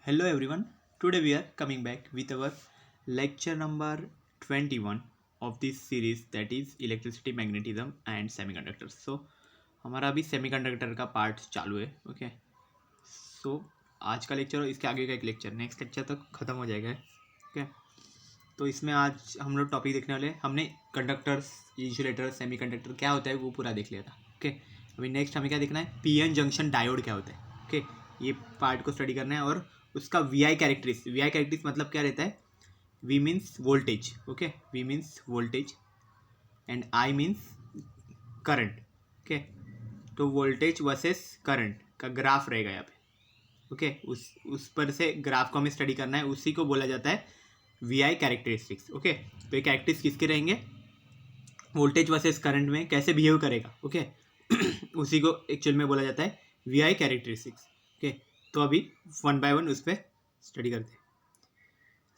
Hello everyone. Today we are coming back with our lecture number 21 of this series, that is electricity, magnetism and semiconductors. So हमारा अभी semiconductor का part चालू है. Okay so आज का lecture और इसके आगे का एक लेक्चर नेक्स्ट लेक्चर तक ख़त्म हो जाएगा. ओके तो इसमें आज हम लोग टॉपिक देखने वाले. हमने कंडक्टर्स, इंसुलेटर, सेमीकंडक्टर क्या होता है वो पूरा देख लिया था. ओके अभी नेक्स्ट हमें क्या देखना है, पीएन जंक्शन डायोड क्या होता है. ओके ये पार्ट को स्टडी करना है और उसका वी कैरेक्टरिस्टिक्स मतलब क्या रहता है. V means voltage. Okay V means voltage and I means current. Okay तो वोल्टेज वर्सेस करंट का ग्राफ रहेगा यहाँ पे. ओके उस पर से ग्राफ को हमें स्टडी करना है. उसी को बोला जाता है वी आई कैरेक्टरिस्टिक्स. ओके तो ये कैरेक्टरिस्टिक्स किसके रहेंगे, वोल्टेज वर्सेस करंट में कैसे बिहेव करेगा. ओके उसी को एक्चुअल में बोला जाता है वी आई कैरेक्टरिस्टिक्स. ओके तो अभी वन बाय वन उस पर स्टडी करते हैं.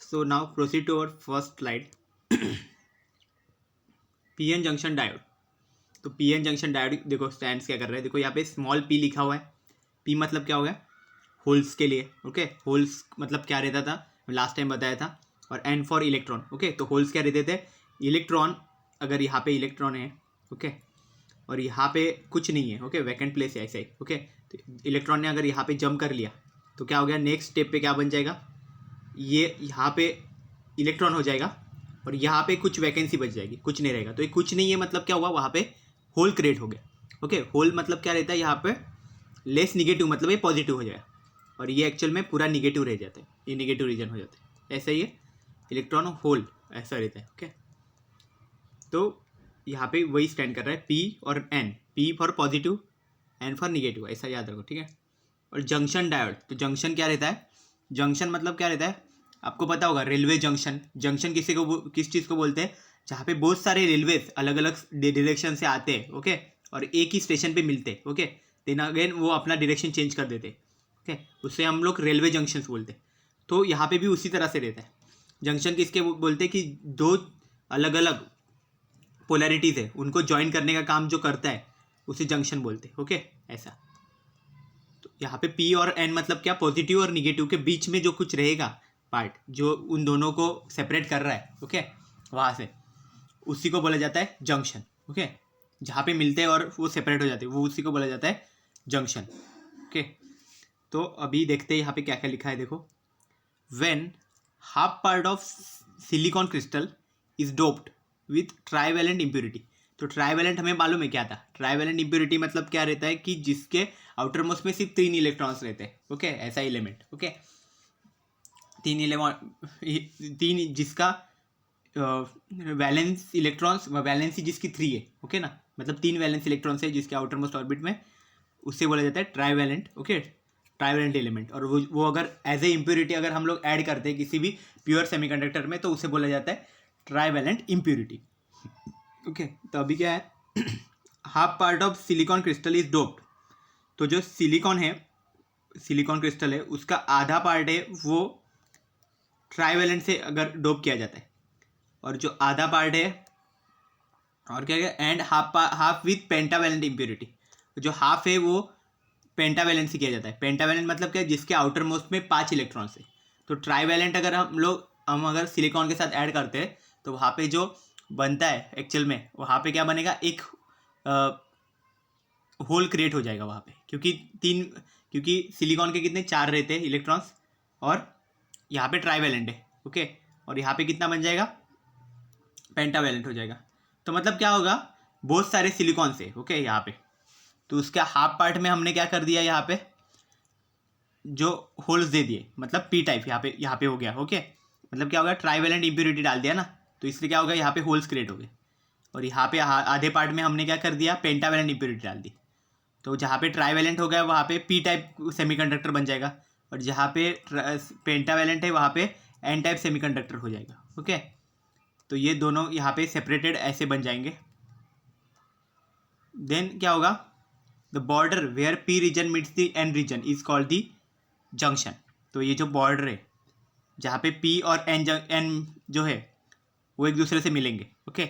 So now proceed to our first slide. PN junction diode. तो पीएन जंक्शन डायोड देखो स्टैंड्स क्या कर रहे हैं. देखो यहाँ पे स्मॉल पी लिखा हुआ है. पी मतलब क्या हो गया, होल्स के लिए. ओके होल्स मतलब क्या रहता था, लास्ट टाइम बताया था. और एन फॉर इलेक्ट्रॉन. ओके तो होल्स क्या रहते थे, इलेक्ट्रॉन. अगर यहाँ पे इलेक्ट्रॉन है ओके और यहाँ पे कुछ नहीं है, ओके वैकेंट प्लेस है ऐसे ही. ओके तो इलेक्ट्रॉन ने अगर यहाँ पे जंप कर लिया तो क्या हो गया, नेक्स्ट स्टेप पे क्या बन जाएगा, ये यहाँ पे इलेक्ट्रॉन हो जाएगा और यहाँ पे कुछ वैकेंसी बच जाएगी, कुछ नहीं रहेगा. तो ये कुछ नहीं है मतलब क्या हुआ, वहाँ पे होल क्रिएट हो गया. ओके होल मतलब क्या रहता है, यहाँ पे लेस निगेटिव मतलब ये पॉजिटिव हो जाएगा और ये एक्चुअल में पूरा निगेटिव रह जाता है, ये निगेटिव रीजन हो जाता है. ऐसा ही है इलेक्ट्रॉन होल ऐसा रहता है. ओके तो यहाँ पे वही स्टैंड कर रहा है पी और N. P for positive, N for negative, ऐसा याद रखो. ठीक है. और जंक्शन डायोड. तो जंक्शन क्या रहता है, जंक्शन मतलब क्या रहता है आपको पता होगा, रेलवे जंक्शन. जंक्शन किस चीज़ को बोलते हैं, जहाँ पे बहुत सारे रेलवेज अलग अलग डायरेक्शन से आते हैं. ओके और एक ही स्टेशन पे मिलते हैं. ओके देन अगेन वो अपना डायरेक्शन चेंज कर देते हैं. ओके उससे हम लोग रेलवे जंक्शन बोलते हैं. तो यहाँ पे भी उसी तरह से रहता है. जंक्शन किसके बोलते हैं कि दो अलग अलग पोलैरिटीज़ है उनको ज्वाइन करने का काम जो करता है उसे जंक्शन बोलते हैं. ओके ऐसा. तो यहाँ पे पी और एन मतलब क्या, पॉजिटिव और निगेटिव के बीच में जो कुछ रहेगा पार्ट जो उन दोनों को सेपरेट कर रहा है. ओके वहाँ से उसी को बोला जाता है जंक्शन. ओके जहाँ पे मिलते हैं और वो सेपरेट हो जाते हैं वो उसी को बोला जाता है जंक्शन. ओके तो अभी देखते हैं यहाँ पे क्या क्या लिखा है. देखो when half part of silicon crystal is doped with trivalent impurity. तो ट्राइवेलेंट हमें मालूम है क्या था. ट्राइवेलेंट इम्प्योरिटी मतलब क्या रहता है कि जिसके आउटर मोस्ट में सिर्फ 3 इलेक्ट्रॉन्स रहते हैं. ओके ऐसा एलिमेंट. ओके 3 जिसका वैलेंस इलेक्ट्रॉन्स, वैलेंसी जिसकी 3 है. ओके ना, मतलब 3 वैलेंस इलेक्ट्रॉन्स है जिसके आउटर मोस्ट ऑर्बिट में, उससे बोला जाता है ट्राइवेलेंट. Okay trivalent element. और वो अगर एज ए इम्प्योरिटी अगर हम लोग ऐड करते हैं किसी भी प्योर सेमीकंडक्टर में तो उसे बोला जाता है ट्राइवेलेंट इम्प्योरिटी. ओके तो अभी क्या है, half part of silicon crystal is doped. तो जो सिलिकॉन है, सिलिकॉन क्रिस्टल है, उसका आधा पार्ट है वो ट्राइवेलेंट से अगर डोप किया जाता है और जो आधा पार्ट है और क्या है, and half with pentavalent impurity. जो हाफ है वो पेंटावेलेंट से किया जाता है. पेंटावेलेंट मतलब क्या है, जिसके आउटर मोस्ट में 5 इलेक्ट्रॉन्स है. तो ट्राइवेलेंट अगर हम अगर सिलिकॉन के साथ ऐड करते हैं तो वहाँ पे जो बनता है एक्चुअल में, वहाँ पे क्या बनेगा, एक होल क्रिएट हो जाएगा वहाँ पे. क्योंकि सिलिकॉन के कितने 4 रहते हैं इलेक्ट्रॉन्स और यहाँ पे ट्राइवेलेंट है. ओके और यहाँ पे कितना बन जाएगा, पेंटावेलेंट हो जाएगा. तो मतलब क्या होगा, बहुत सारे सिलिकॉन से. ओके यहाँ पे तो उसका हाफ पार्ट में हमने क्या कर दिया, यहाँ पे जो होल्स दे दिए, मतलब पी टाइप यहाँ पे हो गया. ओके मतलब क्या होगा, ट्राइवेलेंट इम्प्योरिटी डाल दिया ना, तो इसलिए क्या होगा, यहाँ पे होल्स क्रिएट हो गए. और यहाँ पे आधे पार्ट में हमने क्या कर दिया, पेंटावेलेंट इम्प्योरिटी डाल दी. तो जहाँ पे ट्राइवेलेंट हो गया वहाँ पे पी टाइप सेमीकंडक्टर बन जाएगा और जहाँ पे पेंटावेलेंट है वहाँ पे एन टाइप सेमीकंडक्टर हो जाएगा. ओके तो ये दोनों यहाँ पे सेपरेटेड ऐसे बन जाएंगे. देन क्या होगा, the border where P region meets the N region is called the junction. तो ये जो बॉर्डर है जहाँ पे पी और एन जो है वो एक दूसरे से मिलेंगे. ओके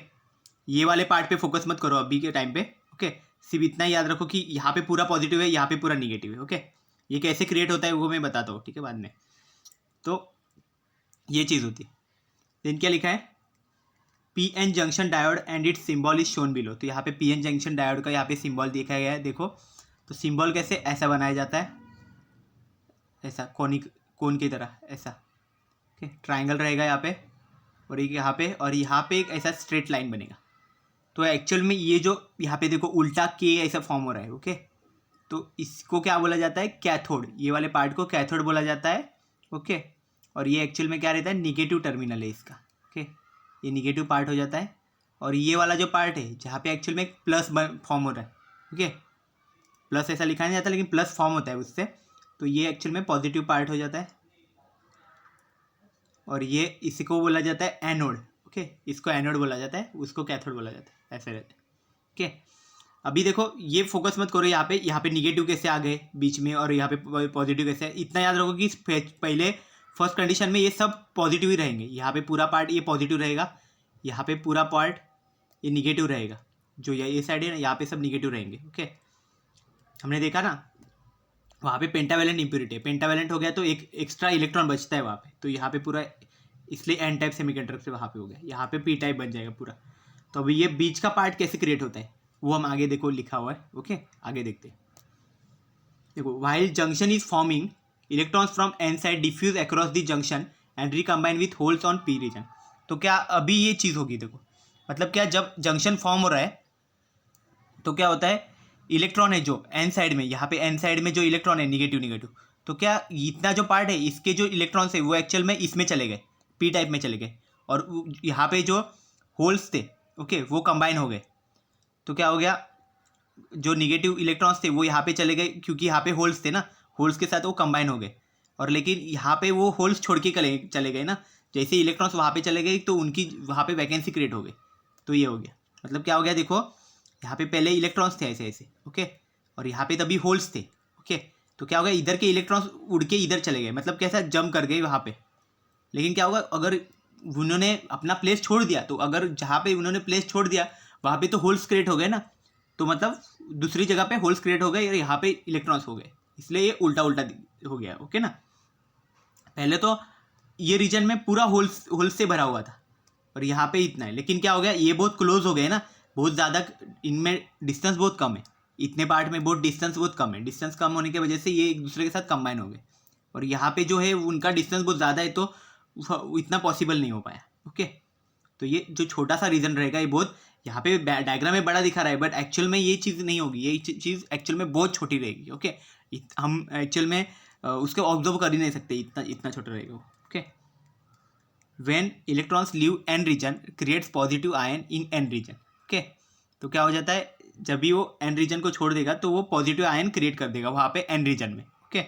ये वाले पार्ट पे फोकस मत करो अभी के टाइम पे. ओके सिर्फ इतना ही याद रखो कि यहाँ पे पूरा पॉजिटिव है, यहाँ पे पूरा निगेटिव है. ओके ये कैसे क्रिएट होता है वो मैं बताता हूँ, ठीक है, बाद में. तो ये चीज़ होती है। देन क्या लिखा है, P N junction diode and its symbol is shown below. तो यहाँ पे पी एन जंक्शन डायोड का यहाँ पे सिंबल देखा गया है, देखो। तो सिंबल कैसे, ऐसा बनाया जाता है, ऐसा कोन की तरह ऐसा, ओके। ट्राइंगल रहेगा यहाँ पे और एक यहाँ पे, और यहाँ पे एक ऐसा स्ट्रेट लाइन बनेगा। तो एक्चुअल में ये जो यहाँ पे देखो उल्टा के ऐसा फॉर्म हो रहा है, ओके। तो इसको क्या बोला जाता है, कैथोड। ये वाले पार्ट को कैथोड बोला जाता है, ओके। और ये एक्चुअल में क्या रहता है, निगेटिव टर्मिनल है इसका, ओके। ये निगेटिव पार्ट हो जाता है। और ये वाला जो पार्ट है जहाँ पे एक्चुअल में एक प्लस फॉर्म हो रहा है, ओके। प्लस ऐसा लिखा नहीं जाता लेकिन प्लस फॉर्म होता है उससे, तो ये एक्चुअल में पॉजिटिव पार्ट हो जाता है। और ये इसी को बोला जाता है एनोड, ओके। इसको एनोड बोला जाता है, उसको कैथोड बोला जाता है, ऐसे रहता है, ओके। अभी देखो ये फोकस मत करो यहाँ पे निगेटिव कैसे आ गए बीच में और यहाँ पे पॉजिटिव कैसे है। इतना याद रखो कि पहले फर्स्ट कंडीशन में ये सब पॉजिटिव ही रहेंगे। यहाँ पे पूरा पार्ट ये पॉजिटिव रहेगा, यहाँ पे पूरा पार्ट ये निगेटिव रहेगा। जो ये साइड है ना, यहाँ पे सब निगेटिव रहेंगे, ओके। हमने देखा ना वहाँ पे पेंटावेलेंट इम्प्योरिटी है, पेंटावेलेंट हो गया तो एक एक्स्ट्रा इलेक्ट्रॉन बचता है वहाँ पे। तो यहाँ पे पूरा, इसलिए एन टाइप सेमीकंडक्टर से वहाँ पे हो गया, यहाँ पे पी टाइप बन जाएगा पूरा। तो अभी ये बीच का पार्ट कैसे क्रिएट होता है वो हम आगे देखो लिखा हुआ है, ओके। आगे देखते हैं। देखो, while junction is forming, electrons from N side diffuse across the junction and recombine with holes on P region. तो क्या अभी ये चीज़ होगी, देखो मतलब क्या, जब जंक्शन फॉर्म हो रहा है तो क्या होता है, इलेक्ट्रॉन है जो एन साइड में, यहाँ पे एन साइड में जो इलेक्ट्रॉन है निगेटिव, तो क्या इतना जो पार्ट है इसके जो इलेक्ट्रॉन्स है वो एक्चुअल में इसमें चले गए, पी टाइप में चले गए। और यहाँ पे जो होल्स थे, ओके, वो कंबाइन हो गए। तो क्या हो गया, जो निगेटिव इलेक्ट्रॉन्स थे वो यहाँ पे चले गए, क्योंकि यहाँ पे होल्स थे ना, होल्स के साथ वो कंबाइन हो गए। और लेकिन यहाँ पे वो होल्स छोड़ के चले गए ना, जैसे इलेक्ट्रॉन्स वहाँ पे चले गए तो उनकी वहाँ पे वैकेंसी क्रिएट हो गई। तो ये हो गया, मतलब क्या हो गया, देखो यहाँ पे पहले इलेक्ट्रॉन्स थे ऐसे ऐसे, ओके, और यहाँ पे तभी होल्स थे, ओके। तो क्या हो गया, इधर के इलेक्ट्रॉन्स उड़ के इधर चले गए, मतलब कैसा जंप कर गए वहाँ पे। लेकिन क्या होगा, अगर उन्होंने अपना प्लेस छोड़ दिया, तो अगर जहाँ पे उन्होंने प्लेस छोड़ दिया वहाँ पे तो होल्स क्रिएट हो गए ना, तो मतलब दूसरी जगह पे होल्स क्रिएट हो गए और यहाँ पे इलेक्ट्रॉन्स हो गए, इसलिए ये उल्टा उल्टा हो गया, ओके ना। पहले तो ये रीजन में पूरा होल्स से भरा हुआ था और यहाँ पे इतना है, लेकिन क्या हो गया, ये बहुत क्लोज हो गए ना, बहुत ज़्यादा, इनमें डिस्टेंस बहुत कम है, इतने पार्ट में बहुत डिस्टेंस बहुत कम है। डिस्टेंस कम होने की वजह से ये एक दूसरे के साथ कंबाइन हो गए। और यहाँ पे जो है उनका डिस्टेंस बहुत ज़्यादा है, तो इतना पॉसिबल नहीं हो पाया, ओके। तो ये जो छोटा सा रीज़न रहेगा, ये बहुत यहाँ पे डायग्राम में बड़ा दिखा रहा है, बट एक्चुअल में ये चीज़ नहीं होगी, ये चीज़ एक्चुअल में बहुत छोटी रहेगी, ओके। हम एक्चुअल में उसको ऑब्जर्व कर ही नहीं सकते, इतना छोटा रहेगा, okay. When electrons leave N region creates positive ion in N region, okay. तो क्या हो जाता है, जब भी वो एन रीजन को छोड़ देगा तो वो पॉजिटिव आयन क्रिएट कर देगा वहाँ पे एन रीजन में, ओके।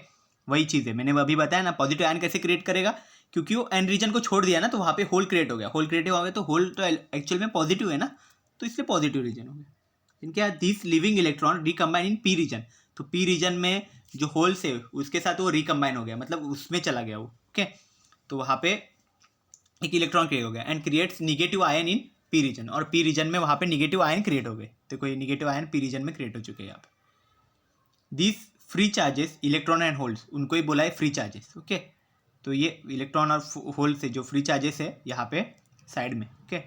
वही चीज़ है, मैंने अभी बताया ना, पॉजिटिव आयन कैसे क्रिएट करेगा, क्योंकि वो एन रीजन को छोड़ दिया ना, तो वहाँ पे होल क्रिएट हो गया, होल क्रिएट हो गया, तो होल तो एक्चुअल में पॉजिटिव है ना, तो इसलिए पॉजिटिव रीजन हो गया। लेकिन क्या, this living electron recombine in P region, तो पी रीजन में जो होल्स है उसके साथ वो रिकम्बाइन हो गया, मतलब उसमें चला गया वो, ओके। तो वहाँ पे एक इलेक्ट्रॉन क्रिएट हो गया and creates negative ion in P region, और पी रीजन में वहाँ पे निगेटिव आयन क्रिएट हो गए। देखो ये निगेटिव आयन पी रीजन में क्रिएट हो चुके हैं यहाँ पे। This free charges electron and holes, उनको ही बोला है फ्री चार्जेस, ओके। तो ये इलेक्ट्रॉन और होल से जो फ्री चार्जेस है यहाँ पे साइड में, okay,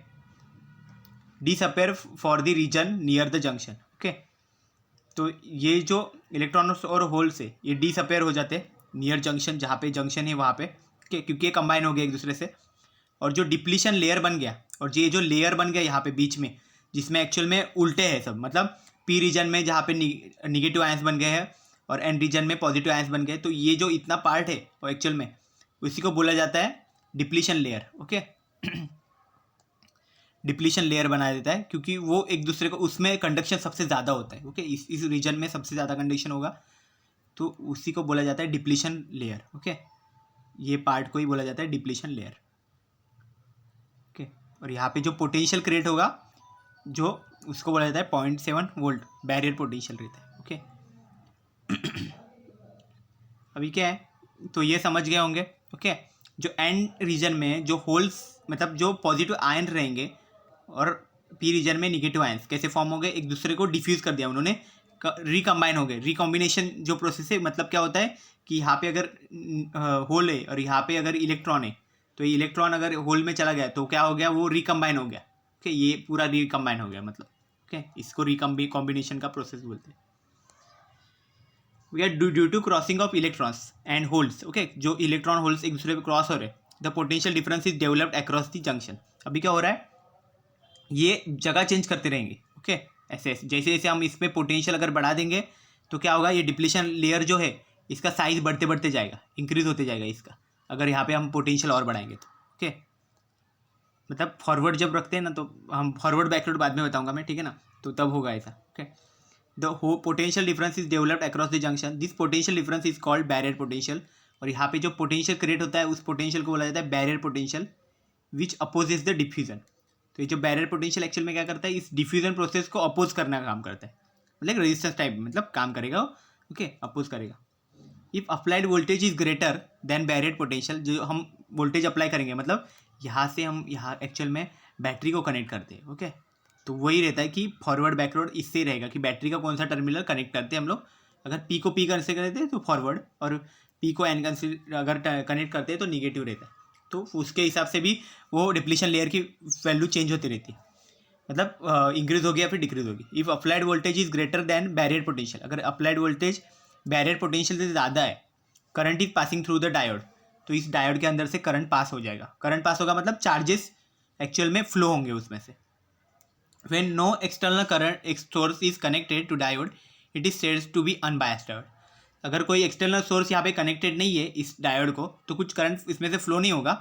disappear for the region near the junction, okay. तो ये जो इलेक्ट्रॉन और होल से ये डिसअपेयर हो जाते हैं नियर जंक्शन, जहाँ पे जंक्शन है वहाँ पे, ओके, क्योंकि ये कंबाइन हो गए एक दूसरे से। और जो डिप्लीशन लेयर बन गया, और ये जो लेयर बन गया यहाँ पे बीच में, जिसमें एक्चुअल में उल्टे है सब, मतलब पी रीजन में जहाँ पे निगेटिव आयंस बन गए हैं और एन रीजन में पॉजिटिव आयंस बन गए, तो ये जो इतना पार्ट है वो एक्चुअल में उसी को बोला जाता है depletion layer, okay. Depletion layer बना देता है, क्योंकि वो एक दूसरे को, उसमें कंडक्शन सबसे ज़्यादा होता है, ओके। इस रीजन में सबसे ज़्यादा कंडक्शन होगा, तो उसी को बोला जाता है डिप्लीशन लेयर, ओके। ये पार्ट को ही बोला जाता है डिप्लीशन लेयर, ओके। और यहाँ पे जो पोटेंशियल क्रिएट होगा, जो उसको बोला जाता है 0.7 वोल्ट बैरियर पोटेंशियल रहता है, ओके। अभी क्या है, तो ये समझ गए होंगे, ओके। जो एन रीजन में जो होल्स, मतलब जो पॉजिटिव आयन रहेंगे, और पी रीजन में निगेटिव आयंस कैसे फॉर्म हो गए, एक दूसरे को डिफ्यूज़ कर दिया उन्होंने रिकम्बाइन हो गए। रिकॉम्बिनेशन जो प्रोसेस है मतलब क्या होता है कि यहाँ पे अगर होल है और यहाँ पे अगर इलेक्ट्रॉन है, तो इलेक्ट्रॉन अगर होल में चला गया तो क्या हो गया, वो रिकम्बाइन हो गया। ओके, ये पूरा रिकम्बाइन हो गया मतलब। ओके, इसको रिकॉम्बिनेशन का प्रोसेस बोलते हैं। We are due to crossing of electrons and holes. Okay, जो इलेक्ट्रॉन होल्स एक दूसरे पे क्रॉस हो रहे हैं, the potential difference is developed across the junction. अभी क्या हो रहा है, ये जगह चेंज करते रहेंगे। ओके, ऐसे ऐसे जैसे जैसे हम इसमें पोटेंशियल अगर बढ़ा देंगे तो क्या होगा, ये डिप्लीशन लेयर जो है इसका साइज बढ़ते बढ़ते जाएगा, इंक्रीज होते जाएगा इसका, अगर यहाँ पे हम पोटेंशियल और बढ़ाएंगे तो। ओके, मतलब फॉरवर्ड जब रखते हैं ना, तो हम फॉरवर्ड बैकवर्ड बाद में बताऊंगा मैं, ठीक है ना, तो तब होगा ऐसा। ओके, द हो potential difference is developed across the junction, this potential difference is called barrier potential. और यहाँ पे जो पोटेंशियल क्रिएट होता है उस पोटेंशियल को बोला जाता है barrier potential, which opposes the diffusion. तो ये जो बैरियर पोटेंशियल एक्चुअल में क्या करता है, इस डिफ्यूजन प्रोसेस को अपोज करने का काम करता है, मतलब रेजिस्टेंस टाइप मतलब काम करेगा। ओके, अपोज करेगा। If applied voltage is greater than barrier potential, जो हम वोल्टेज अप्लाई करेंगे मतलब यहाँ से हम यहाँ एक्चुअल में बैटरी को कनेक्ट करते हैं। ओके, तो वही रहता है कि फॉरवर्ड बैकवर्ड इससे रहेगा कि बैटरी का कौन सा टर्मिनल कनेक्ट करते हैं हम लोग। अगर पी को पी से करते हैं तो फॉरवर्ड, और पी को एन अगर कनेक्ट करते हैं तो निगेटिव रहता है। तो उसके हिसाब से भी वो डिप्लीशन लेयर की वैल्यू चेंज होती रहती है, मतलब इंक्रीज हो गया फिर डिक्रीज होगी। If applied voltage is greater than barrier potential, अगर अप्लाइड वोल्टेज बैरियर पोटेंशियल से ज़्यादा है, current is passing through the diode, तो इस डायोड के अंदर से करंट पास हो जाएगा। करंट पास होगा मतलब चार्जेस एक्चुअल में फ्लो होंगे उसमें से। When no external current source is connected to diode, it is said to be unbiased diode. अगर कोई एक्सटर्नल सोर्स यहाँ पे कनेक्टेड नहीं है इस डायोड को, तो कुछ करंट इसमें से फ्लो नहीं होगा,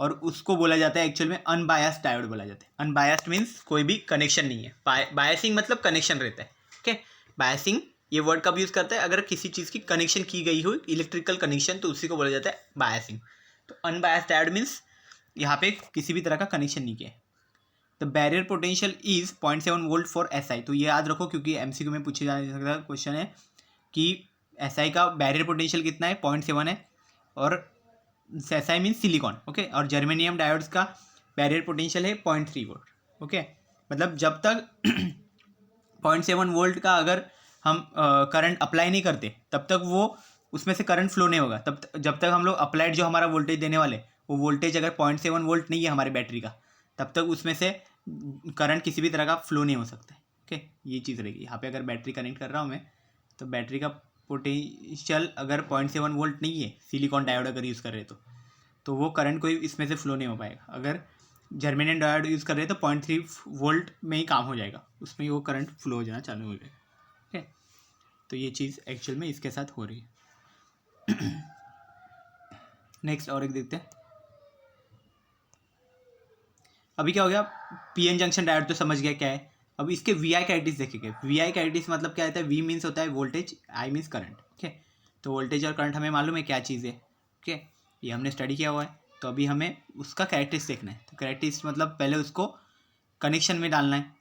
और उसको बोला जाता है एक्चुअल में अनबायस्ड डायोड बोला जाता है। अनबायस्ड मीन्स कोई भी कनेक्शन नहीं है। बायसिंग मतलब कनेक्शन रहता है। ओके, बायसिंग ये वर्ड कब यूज़ करता है, अगर किसी चीज़ की कनेक्शन की गई हो, इलेक्ट्रिकल कनेक्शन, तो उसी को बोला जाता है बायसिंग। तो अनबायस्ड डायोड मीन्स यहाँ पे किसी भी तरह का कनेक्शन नहीं किया है। The barrier potential is 0.7 volt for SI। तो ये याद रखो क्योंकि MCQ में पूछे जा सकता क्वेश्चन है कि SI का बैरियर पोटेंशियल कितना है, 0.7 है, और SI मीन्स सिलिकॉन। ओके, और जर्मेनियम डायोड्स का बैरियर पोटेंशियल है 0.3 वोल्ट। ओके, मतलब जब तक 0.7 वोल्ट का अगर हम करंट अप्लाई नहीं करते तब तक वो उसमें से करंट फ्लो नहीं होगा। जब तक हम लोग अप्लाइड जो हमारा वोल्टेज देने वाले, वो वोल्टेज अगर 0.7 वोल्ट नहीं है हमारी बैटरी का, तब तक उसमें से करंट किसी भी तरह का फ्लो नहीं हो सकता है। ओके, ये चीज़ रहेगी। यहाँ पे अगर बैटरी कनेक्ट कर रहा हूँ मैं, तो बैटरी का पोटेंशियल अगर 0.7 वोल्ट नहीं है, सिलिकॉन डायोड अगर यूज़ कर रहे हैं तो वो करंट कोई इसमें से फ्लो नहीं हो पाएगा। अगर जर्मेनियम डायोड यूज़ कर रहे हैं तो 0.3 वोल्ट में ही काम हो जाएगा, उसमें ही वो करंट फ्लो हो जाना चालू हो जाएगा। ठीक है, तो ये चीज़ एक्चुअल में इसके साथ हो रही है। नेक्स्ट और एक देखते हैं। अभी क्या हो गया, PN जंक्शन डायोड तो समझ गया क्या है। अब इसके VI कैरेक्टरिस्टिक्स देखेंगे। VI कैरेक्टरिस्टिक्स मतलब क्या होता है, V मीन्स होता है voltage, I means current. Okay, तो वोल्टेज और करंट हमें मालूम है क्या चीज़ है। ओके, ये हमने स्टडी किया हुआ है, तो अभी हमें उसका कैरेक्टरिस्टिक्स देखना है। तो कैरेक्टरिस्टिक्स मतलब पहले उसको कनेक्शन में डालना है।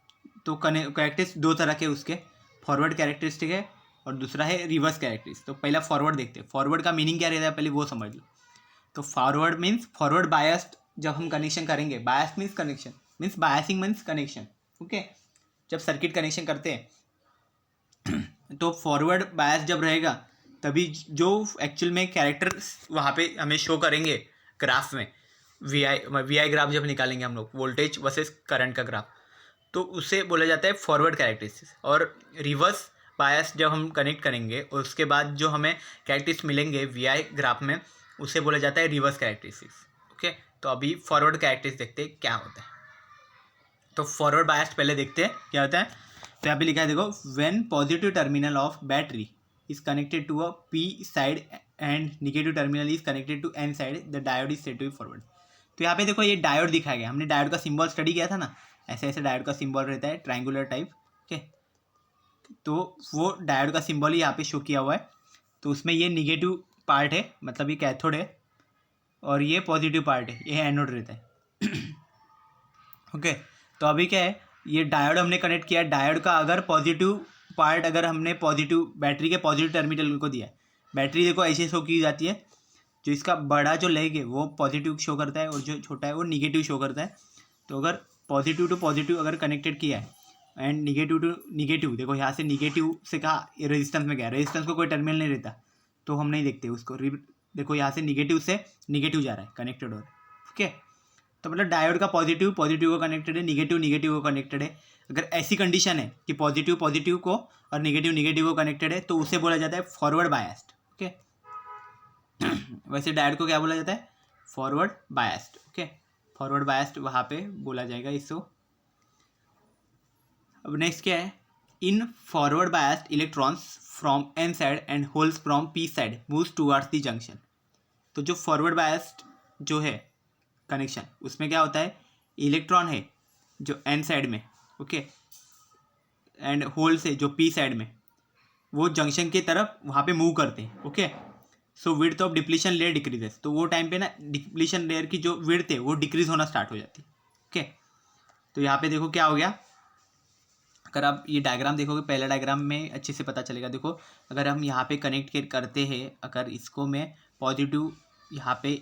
तो कैरेक्टरिस्टिक्स दो तरह के उसके, फॉरवर्ड कैरेक्टरिस्टिक है और दूसरा है रिवर्स कैरेक्टरिस्टिक। तो पहला फॉरवर्ड देखते हैं। फॉरवर्ड का मीनिंग क्या रहता है पहले वो समझ लो। तो फॉरवर्ड मीन्स फॉरवर्ड बायस्ड जब हम कनेक्शन करेंगे, biased means connection, means biasing means connection. Okay, जब सर्किट कनेक्शन करते हैं तो फॉरवर्ड बायस जब रहेगा तभी जो एक्चुअल में कैरेक्टर वहाँ पे हमें शो करेंगे ग्राफ में, VI ग्राफ जब निकालेंगे हम लोग, वोल्टेज वर्सेस करंट का ग्राफ, तो उसे बोला जाता है फॉरवर्ड कैरेक्टरिस्टिक्स। और रिवर्स बायस जब हम कनेक्ट करेंगे और उसके बाद जो हमें कैरेक्टरिस्टिक्स मिलेंगे VI ग्राफ में, उसे बोला जाता है रिवर्स कैरेक्टरिस्टिक्स। ओके, तो अभी फॉरवर्ड कैरेक्टरिस्टिक्स देखते हैं क्या होता है। तो फॉरवर्ड बायस पहले देखते हैं क्या होता है। तो यहाँ पे लिखा है देखो, when positive terminal of battery is connected to a P side and negative terminal is connected to N side, the diode is said to be forward. तो यहाँ पे देखो ये डायोड दिखाया गया, हमने डायोड का सिंबल स्टडी किया था ना, ऐसे ऐसे डायोड का सिंबल रहता है ट्रायंगुलर टाइप। ओके, तो वो डायोड का सिंबल ही यहाँ पे शो किया हुआ है। तो उसमें ये निगेटिव पार्ट है, मतलब ये कैथोड है, और ये पॉजिटिव पार्ट है, ये एनोड रहता है। ओके, तो अभी क्या है, ये डायोड हमने कनेक्ट किया। डायोड का अगर पॉजिटिव पार्ट, अगर हमने पॉजिटिव बैटरी के पॉजिटिव टर्मिनल को दिया, बैटरी देखो ऐसे शो की जाती है, जो इसका बड़ा जो लेग है वो पॉजिटिव शो करता है और जो छोटा है वो निगेटिव शो करता है। तो अगर पॉजिटिव टू पॉजिटिव अगर कनेक्टेड किया है, एंड निगेटिव टू निगेटिव, देखो यहाँ से निगेटिव से कहा रेजिस्टेंस में गया, रेजिस्टेंस को कोई टर्मिनल नहीं रहता तो हम नहीं देखते उसको। देखो यहाँ से निगेटिव जा रहा है, कनेक्टेड हो रहा है। ओके, तो मतलब डायोड का पॉजिटिव को कनेक्टेड है, निगेटिव को कनेक्टेड है। अगर ऐसी कंडीशन है कि पॉजिटिव को और निगेटिव को कनेक्टेड है तो उसे बोला जाता है फॉरवर्ड बायस्ड। ओके, वैसे डायोड को क्या बोला जाता है? Forward biased. Okay, forward biased वहाँ पे बोला जाएगा इसको। अब नेक्स्ट क्या है? In forward biased electrons from N side and holes from P side moves towards the junction. तो जो फॉरवर्ड बायस्ड जो है कनेक्शन, उसमें क्या होता है? इलेक्ट्रॉन है जो एन साइड में, ओके, एंड होल से जो पी साइड में, वो जंक्शन की तरफ वहाँ पे मूव करते हैं। Okay, so width of depletion layer decreases. तो वो टाइम पे ना डिप्लीशन लेयर की जो विड्थ है वो डिक्रीज होना स्टार्ट हो जाती है। ओके, तो यहाँ पे देखो क्या हो गया। अगर आप ये डायग्राम देखोगे, पहला डायग्राम में अच्छे से पता चलेगा। देखो, अगर हम यहाँ पे कनेक्ट करते हैं, अगर इसको मैं पॉजिटिव यहाँ पे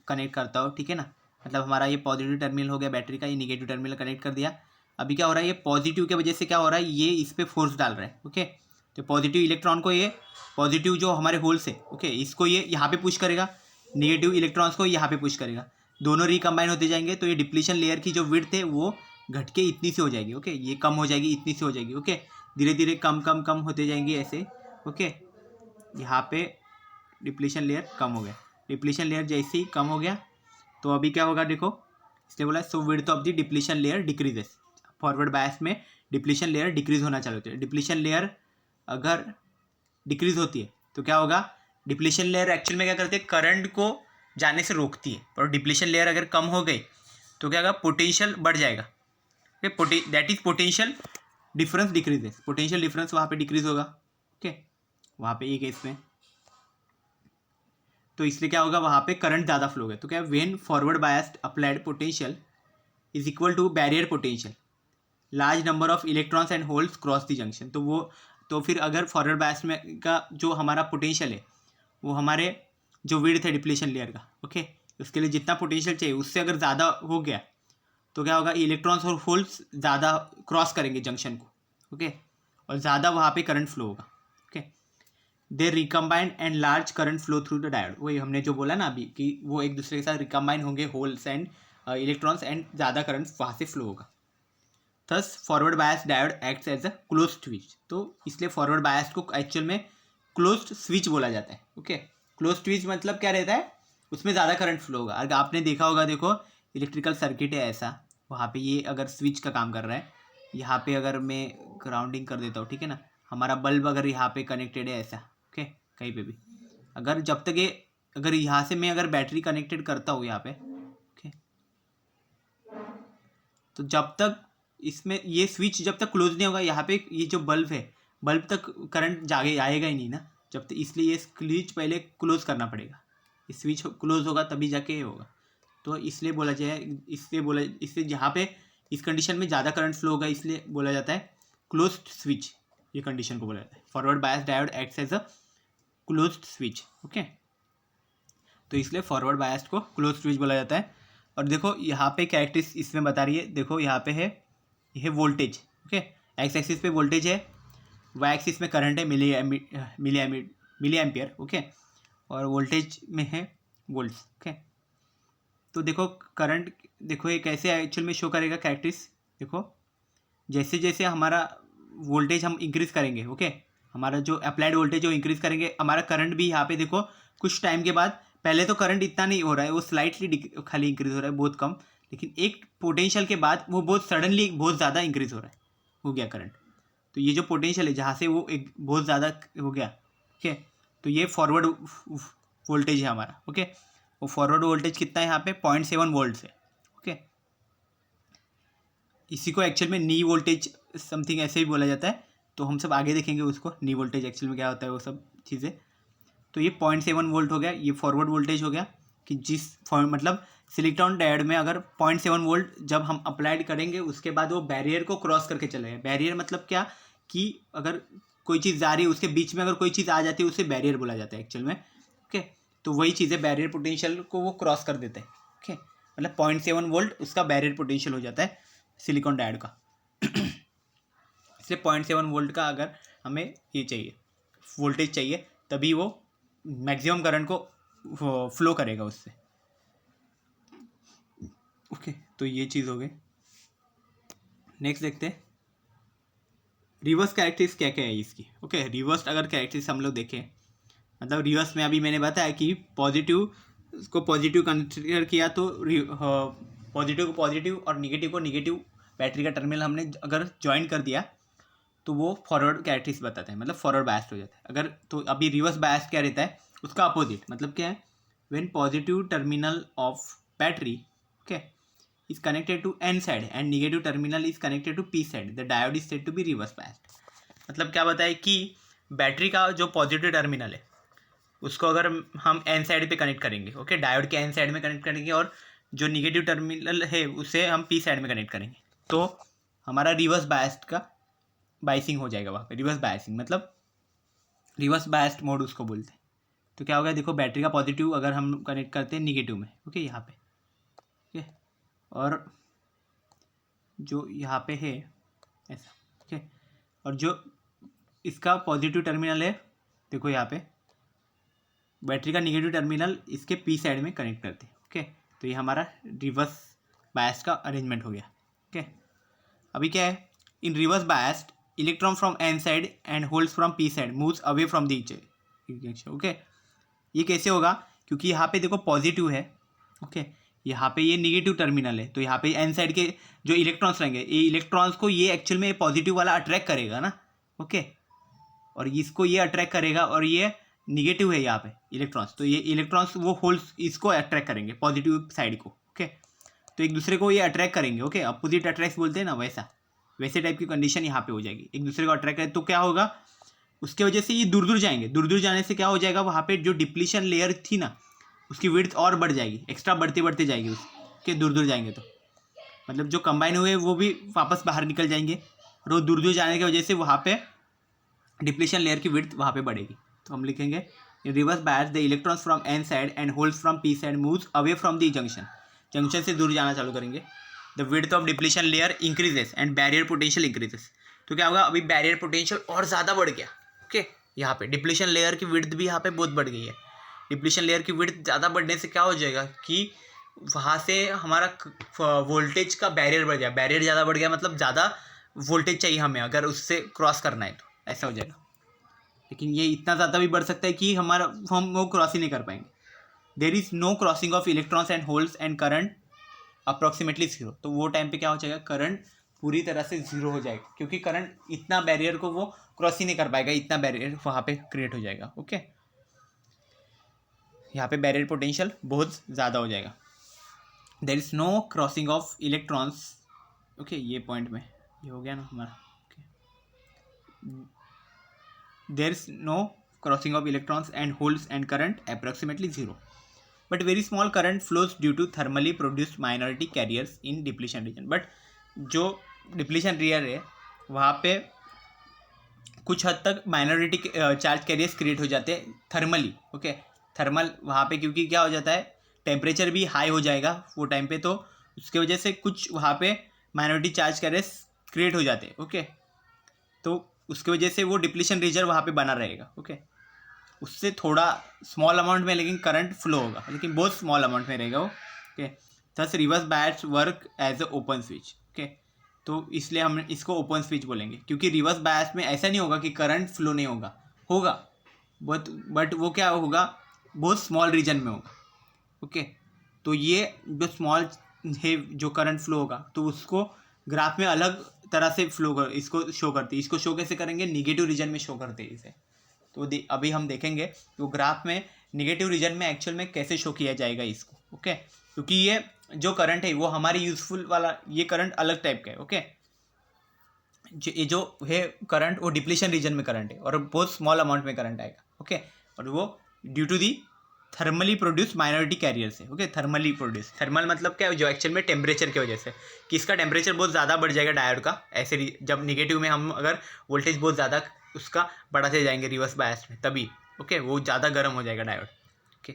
कनेक्ट करता हूँ, ठीक है ना, मतलब हमारा ये पॉजिटिव टर्मिनल हो गया बैटरी का, ये निगेटिव टर्मिनल कनेक्ट कर दिया। अभी क्या हो रहा है? ये पॉजिटिव की वजह से क्या हो रहा है? ये इस पर फोर्स डाल रहा है। ओके, तो पॉजिटिव इलेक्ट्रॉन को, ये पॉजिटिव जो हमारे होल से, ओके, इसको ये यहाँ पे पुश करेगा, निगेटिव इलेक्ट्रॉन्स को यहाँ पे पुश करेगा, दोनों रिकम्बाइन होते जाएंगे। तो ये डिप्लीशन लेयर की जो विड्थ है वो घट के इतनी सी हो जाएगी। ओके, ये कम हो जाएगी, इतनी सी हो जाएगी। ओके, धीरे धीरे कम होते जाएंगी ऐसे। ओके, यहाँ पे डिप्लीशन लेयर कम हो गया। डिप्लीशन लेयर जैसे ही कम हो गया तो अभी क्या होगा? देखो, इसलिए बोला so width of the depletion layer decreases. Forward bias में डिप्लीशन लेयर डिक्रीज होना चालू होती है। डिप्लीशन लेयर अगर डिक्रीज होती है तो क्या होगा? डिप्लीशन लेयर एक्चुअल में क्या करते हैं? करंट को जाने से रोकती है। और डिप्लीशन लेयर अगर कम हो गई तो क्या होगा? पोटेंशियल बढ़ जाएगा। That is potential difference decreases. Potential difference वहाँ पे डिक्रीज होगा। ओके, वहाँ पे एक केस में तो इसलिए क्या होगा? वहाँ पे करंट ज़्यादा फ्लो होगा। तो क्या? When forward biased applied potential is equal to barrier potential, large number of electrons and holes cross the junction. तो फिर अगर फॉरवर्ड बायस में का जो हमारा पोटेंशियल है वो हमारे जो विड्थ है डिप्लीशन लेयर का, ओके, उसके लिए जितना पोटेंशियल चाहिए उससे अगर ज़्यादा हो गया तो क्या होगा? इलेक्ट्रॉन्स और होल्स ज़्यादा क्रॉस करेंगे जंक्शन को। ओके, और ज़्यादा वहाँ पे करंट फ्लो होगा। Okay, they recombined and large current flow through the diode. वही हमने जो बोला ना अभी कि वो एक दूसरे के साथ रिकम्बाइन होंगे, होल्स एंड इलेक्ट्रॉन्स, एंड ज़्यादा करंट वहाँ से फ्लो होगा। Thus forward bias diode acts as a close switch. तो इसलिए फॉरवर्ड बायस को एक्चुअल में क्लोज्ड स्विच बोला जाता है। ओके, क्लोज स्विच मतलब क्या रहता है? उसमें ज़्यादा करंट फ्लो होगा। अगर आपने देखा होगा, देखो इलेक्ट्रिकल सर्किट है ऐसा, वहाँ पे ये अगर स्विच का काम कर रहा है, यहाँ पे अगर मैं ग्राउंडिंग कर देता हूँ, ठीक है ना, हमारा बल्ब अगर यहाँ पे कनेक्टेड है ऐसा, ओके, कहीं पे भी अगर जब तक ये अगर यहाँ से मैं अगर बैटरी कनेक्टेड करता हूँ यहाँ पे, ओके, तो जब तक इसमें ये स्विच जब तक क्लोज नहीं होगा, यहाँ पे ये जो बल्ब है, बल्ब तक करंट जागे आएगा ही नहीं ना जब तक, इसलिए ये स्विच पहले क्लोज करना पड़ेगा। ये स्विच क्लोज होगा तभी जाके ये होगा। तो इसलिए बोला जाए, इससे जहाँ पे इस कंडीशन में ज़्यादा करंट फ्लो होगा इसलिए बोला जाता है क्लोज्ड स्विच। ये कंडीशन को बोला जाता है forward bias diode acts as a closed switch. Okay, तो इसलिए फॉरवर्ड बायस्ड को क्लोज्ड स्विच बोला जाता है। और देखो यहाँ पे कैरेक्टरिस्टिक्स इसमें बता रही है। देखो यहाँ पे है, ये वोल्टेज। ओके, एक्स एक्सिस पे वोल्टेज है, वाई एक्सिस में करंट है मिली एम्पियर। ओके, और वोल्टेज में है वोल्ट्स। ओके, तो देखो करंट, देखो ये कैसे एक्चुअल में शो करेगा कैरेक्टरिस्टिक्स। देखो जैसे जैसे हमारा वोल्टेज हम इंक्रीज़ करेंगे, ओके, हमारा जो अप्लाइड वोल्टेज जो इंक्रीज़ करेंगे, हमारा करंट भी यहाँ पे देखो कुछ टाइम के बाद, पहले तो करंट इतना नहीं हो रहा है, वो स्लाइटली खाली इंक्रीज़ हो रहा है, बहुत कम, लेकिन एक पोटेंशियल के बाद वो बहुत सडनली बहुत ज़्यादा इंक्रीज़ हो गया करंट। तो ये जो पोटेंशियल है जहाँ से वो एक बहुत ज़्यादा हो गया, ओके, तो ये फॉरवर्ड वोल्टेज है हमारा। ओके, वो फॉरवर्ड वोल्टेज कितना है यहाँ पे? 0.7 वोल्ट है। ओके, इसी को एक्चुअल में नी वोल्टेज समथिंग ऐसे ही बोला जाता है, तो हम सब आगे देखेंगे उसको, नी वोल्टेज एक्चुअल में क्या होता है वो सब चीज़ें। तो ये 0.7 वोल्ट हो गया, ये फॉरवर्ड वोल्टेज हो गया कि मतलब सिलिकॉन डायोड में अगर 0.7 वोल्ट जब हम अप्लाइड करेंगे उसके बाद वो बैरियर को क्रॉस करके चलेगा। बैरियर मतलब क्या कि अगर कोई चीज़ जा रही है उसके बीच में अगर कोई चीज़ आ जाती है उसे बैरियर बोला जाता है एक्चुअल में। ओके, तो वही चीज़ें बैरियर पोटेंशियल को वो क्रॉस कर देते हैं। ओके, मतलब 0.7 वोल्ट उसका बैरियर पोटेंशियल हो जाता है सिलिकॉन डायोड का। इसलिए 0.7 वोल्ट का अगर हमें ये चाहिए वोल्टेज चाहिए तभी वो मैक्सिमम करंट को फ्लो करेगा उससे। ओके, तो ये चीज़ हो गई। नेक्स्ट देखते हैं रिवर्स कैरेक्टरिस्टिक्स क्या क्या है इसकी। ओके, रिवर्स अगर कैरेक्टरिस्टिक्स हम लोग देखें, मतलब रिवर्स में अभी मैंने बताया कि पॉजिटिव को पॉजिटिव कंसिडर किया तो पॉजिटिव को पॉजिटिव और निगेटिव को निगेटिव बैटरी का टर्मिनल हमने अगर ज्वाइन कर दिया तो वो फॉरवर्ड कैरेक्टरिस्टिक्स बताता है, मतलब फॉरवर्ड बायस्ड हो जाता है। अगर तो अभी रिवर्स बायस्ड क्या रहता है, उसका अपोजिट, मतलब क्या है, when positive terminal of battery okay is connected to N side and negative terminal is connected to P side, the diode is said to be reverse biased. मतलब क्या बताए कि बैटरी का जो पॉजिटिव टर्मिनल है उसको अगर हम एन साइड पे कनेक्ट करेंगे, ओके, डायोड के एन साइड में कनेक्ट करेंगे, और जो निगेटिव टर्मिनल है उसे हम पी साइड में कनेक्ट करेंगे, तो हमारा रिवर्स बायस्ड का बाइसिंग हो जाएगा वहाँ पे। रिवर्स बायसिंग मतलब रिवर्स बायस्ड मोड उसको बोलते हैं। तो क्या होगा, देखो बैटरी का पॉजिटिव अगर हम कनेक्ट करते हैं निगेटिव में, ओके, यहाँ पे, ओके, और जो यहाँ पे है ऐसा, ओके, और जो इसका पॉजिटिव टर्मिनल है देखो यहाँ पे बैटरी का निगेटिव टर्मिनल इसके पी साइड में कनेक्ट करते हैं, ओके। तो ये हमारा रिवर्स बायस का अरेंजमेंट हो गया, ओके। अभी क्या है, in reverse biased electron from N side and holes from P side moves away from the each, okay. ये कैसे होगा, क्योंकि यहाँ पे देखो पॉजिटिव है, ओके, यहाँ पे ये निगेटिव टर्मिनल है, तो यहाँ पे एन साइड के जो इलेक्ट्रॉन्स रहेंगे ये इलेक्ट्रॉन्स को ये एक्चुअल में पॉजिटिव वाला अट्रैक्ट करेगा ना, ओके, और इसको ये अट्रैक्ट करेगा, और ये निगेटिव है यहाँ पे इलेक्ट्रॉन्स, तो ये इलेक्ट्रॉन्स वो होल्स इसको अट्रैक्ट करेंगे पॉजिटिव साइड को, ओके। तो एक दूसरे को ये अट्रैक्ट करेंगे, ओके, अपोजिट अट्रैक्ट बोलते हैं ना, वैसे टाइप की कंडीशन यहाँ पे हो जाएगी, एक दूसरे को अट्रैक्ट करें। तो क्या होगा, उसके वजह से ये दूर दूर जाएंगे, दूर दूर जाने से क्या हो जाएगा, वहाँ पे जो डिप्लीशन लेयर थी ना उसकी विड्थ और बढ़ जाएगी, एक्स्ट्रा बढ़ते बढ़ते जाएगी उसके दूर दूर जाएंगे, तो मतलब जो कंबाइन हुए वो भी वापस बाहर निकल जाएंगे, और वो दूर दूर जाने की वजह से वहाँ पे डिप्लीशन लेयर की विड्थ वहाँ पे बढ़ेगी। तो हम लिखेंगे in reverse bias the electrons from N side and holes from P side moves away from the junction, junction से दूर जाना चालू करेंगे। The width of depletion layer increases and barrier potential increases. तो क्या होगा, अभी बैरियर पोटेंशियल और ज़्यादा बढ़ गया, ओके। यहाँ पे डिप्लीशन लेयर की विड्थ भी यहाँ पे बहुत बढ़ गई है। डिप्लीशन लेयर की विड्थ ज़्यादा बढ़ने से क्या हो जाएगा कि वहाँ से हमारा वोल्टेज का बैरियर बढ़ गया, बैरियर ज़्यादा बढ़ गया मतलब ज़्यादा वोल्टेज चाहिए हमें अगर उससे क्रॉस करना है, तो ऐसा हो जाएगा। लेकिन ये इतना ज़्यादा भी बढ़ सकता है कि हम वो क्रॉस ही नहीं कर पाएंगे। There is no crossing of electrons and holes and current approximately 0। तो वो टाइम पे क्या हो जाएगा, करंट पूरी तरह से 0 हो जाएगा, क्योंकि करंट इतना बैरियर को वो क्रॉस ही नहीं कर पाएगा, इतना बैरियर वहाँ पे क्रिएट हो जाएगा, ओके। यहाँ पे बैरियर पोटेंशियल बहुत ज़्यादा हो जाएगा। There is no crossing of electrons, okay, ये पॉइंट में ये हो गया ना हमारा, okay. There is no crossing of electrons and holes and current approximately 0, but very small current flows due to thermally produced minority carriers in depletion region. But जो depletion region है वहाँ पे कुछ हद तक माइनॉरिटी चार्ज कैरियर्स क्रिएट हो जाते हैं थर्मली, ओके। थर्मल वहाँ पे क्योंकि क्या हो जाता है, टेम्परेचर भी हाई हो जाएगा वो टाइम पे, तो उसके वजह से कुछ वहाँ पे माइनॉरिटी चार्ज कैरियर्स क्रिएट हो जाते हैं, ओके। तो उसकी वजह से वो डिप्लीशन रीजन वहाँ पे बना रहेगा, ओके। उससे थोड़ा स्मॉल अमाउंट में लेकिन करंट फ्लो होगा, लेकिन बहुत स्मॉल अमाउंट में रहेगा वो, okay. Thus reverse bias work as a open switch, okay. तो इसलिए हम इसको ओपन स्विच बोलेंगे, क्योंकि रिवर्स बायस में ऐसा नहीं होगा कि करंट फ्लो नहीं होगा बट वो क्या होगा, बहुत स्मॉल रीजन में होगा, ओके। तो ये जो स्मॉल है जो करंट फ्लो होगा तो उसको ग्राफ में अलग तरह से फ्लो कर इसको शो करती है। इसको शो कैसे करेंगे, निगेटिव रीजन में शो करते हैं इसे। तो अभी हम देखेंगे तो ग्राफ में निगेटिव रीजन में एक्चुअल में कैसे शो किया जाएगा इसको, ओके। क्योंकि ये जो करंट है वो हमारी यूजफुल वाला ये करंट अलग टाइप का है, ओके। ये जो है करंट वो डिप्लीशन रीजन में करंट है और बहुत स्मॉल अमाउंट में करंट आएगा, ओके। और वो due to the thermally produce minority carriers है, ओके। थर्मली प्रोड्यूस, थर्मल मतलब क्या है, जो एक्चुअल में टेम्परेचर की वजह से कि इसका टेम्परेचर बहुत ज़्यादा बढ़ जाएगा डायोड का, ऐसे जब निगेटिव में हम अगर वोल्टेज बहुत ज़्यादा उसका बढ़ाते जाएंगे रिवर्स बायस में तभी, ओके, वो ज़्यादा गर्म हो जाएगा डायोड, ओके।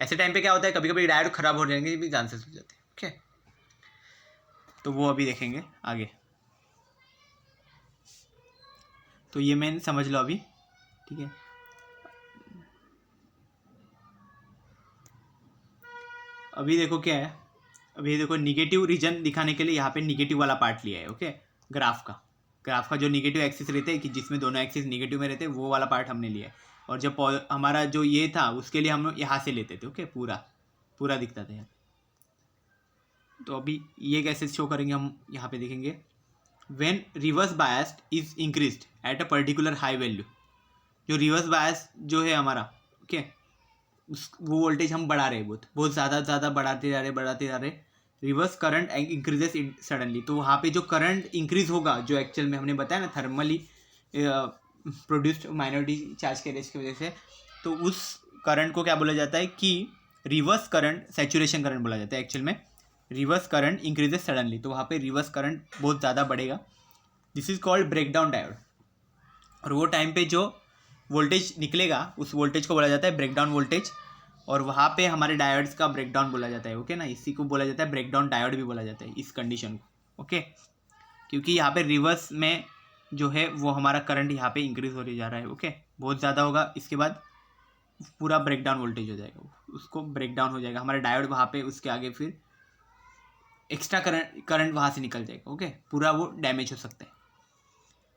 ऐसे टाइम पे क्या होता है, कभी कभी डायोड खराब हो जाएंगे भी चांसेस हो जाते हैं, ओके। तो वो अभी देखेंगे आगे। तो ये मैंने समझ लो अभी, ठीक है। अभी देखो क्या है, अभी देखो निगेटिव रीजन दिखाने के लिए यहाँ पे निगेटिव वाला पार्ट लिया है, ओके। ग्राफ का जो निगेटिव एक्सिस रहते हैं कि जिसमें दोनों एक्सिस निगेटिव में रहते हैं, वो वाला पार्ट हमने लिया है। और जब हमारा जो ये था उसके लिए हम लोग यहाँ से लेते थे, ओके, पूरा दिखता था यहाँ। तो अभी ये कैसे शो करेंगे हम, यहाँ पे देखेंगे when reverse biased is increased at a particular high value. जो रिवर्स बायस जो है हमारा, ओके, वो वोल्टेज हम बढ़ा रहे हैं, बहुत ज़्यादा बढ़ाते जा रहे, रिवर्स करंट इंक्रीजेस सडनली। तो वहाँ पे जो करंट इंक्रीज होगा, जो एक्चुअल में हमने बताया ना thermally produced minority charge carriers की वजह से, तो उस करंट को क्या बोला जाता है कि रिवर्स करंट, सैचुरेशन करंट बोला जाता है एक्चुअल में। रिवर्स करंट इंक्रीजेस सडनली, तो वहाँ पे रिवर्स करंट बहुत ज़्यादा बढ़ेगा। This is called breakdown diode. और वो टाइम पे जो वोल्टेज निकलेगा उस वोल्टेज को बोला जाता है ब्रेकडाउन वोल्टेज। और वहाँ पे हमारे डायोड्स का ब्रेकडाउन बोला जाता है, ओके ना। इसी को बोला जाता है ब्रेकडाउन डायोड भी बोला जाता है इस कंडीशन को, ओके। क्योंकि यहाँ पे रिवर्स में जो है वो हमारा करंट यहाँ पे इंक्रीज होने जा रहा है, ओके, बहुत ज़्यादा होगा। इसके बाद पूरा ब्रेकडाउन वोल्टेज हो जाएगा, उसको ब्रेकडाउन हो जाएगा हमारा डायोड वहाँ पे, उसके आगे फिर एक्स्ट्रा करंट वहाँ से निकल जाएगा, ओके, पूरा वो डैमेज हो सकता है।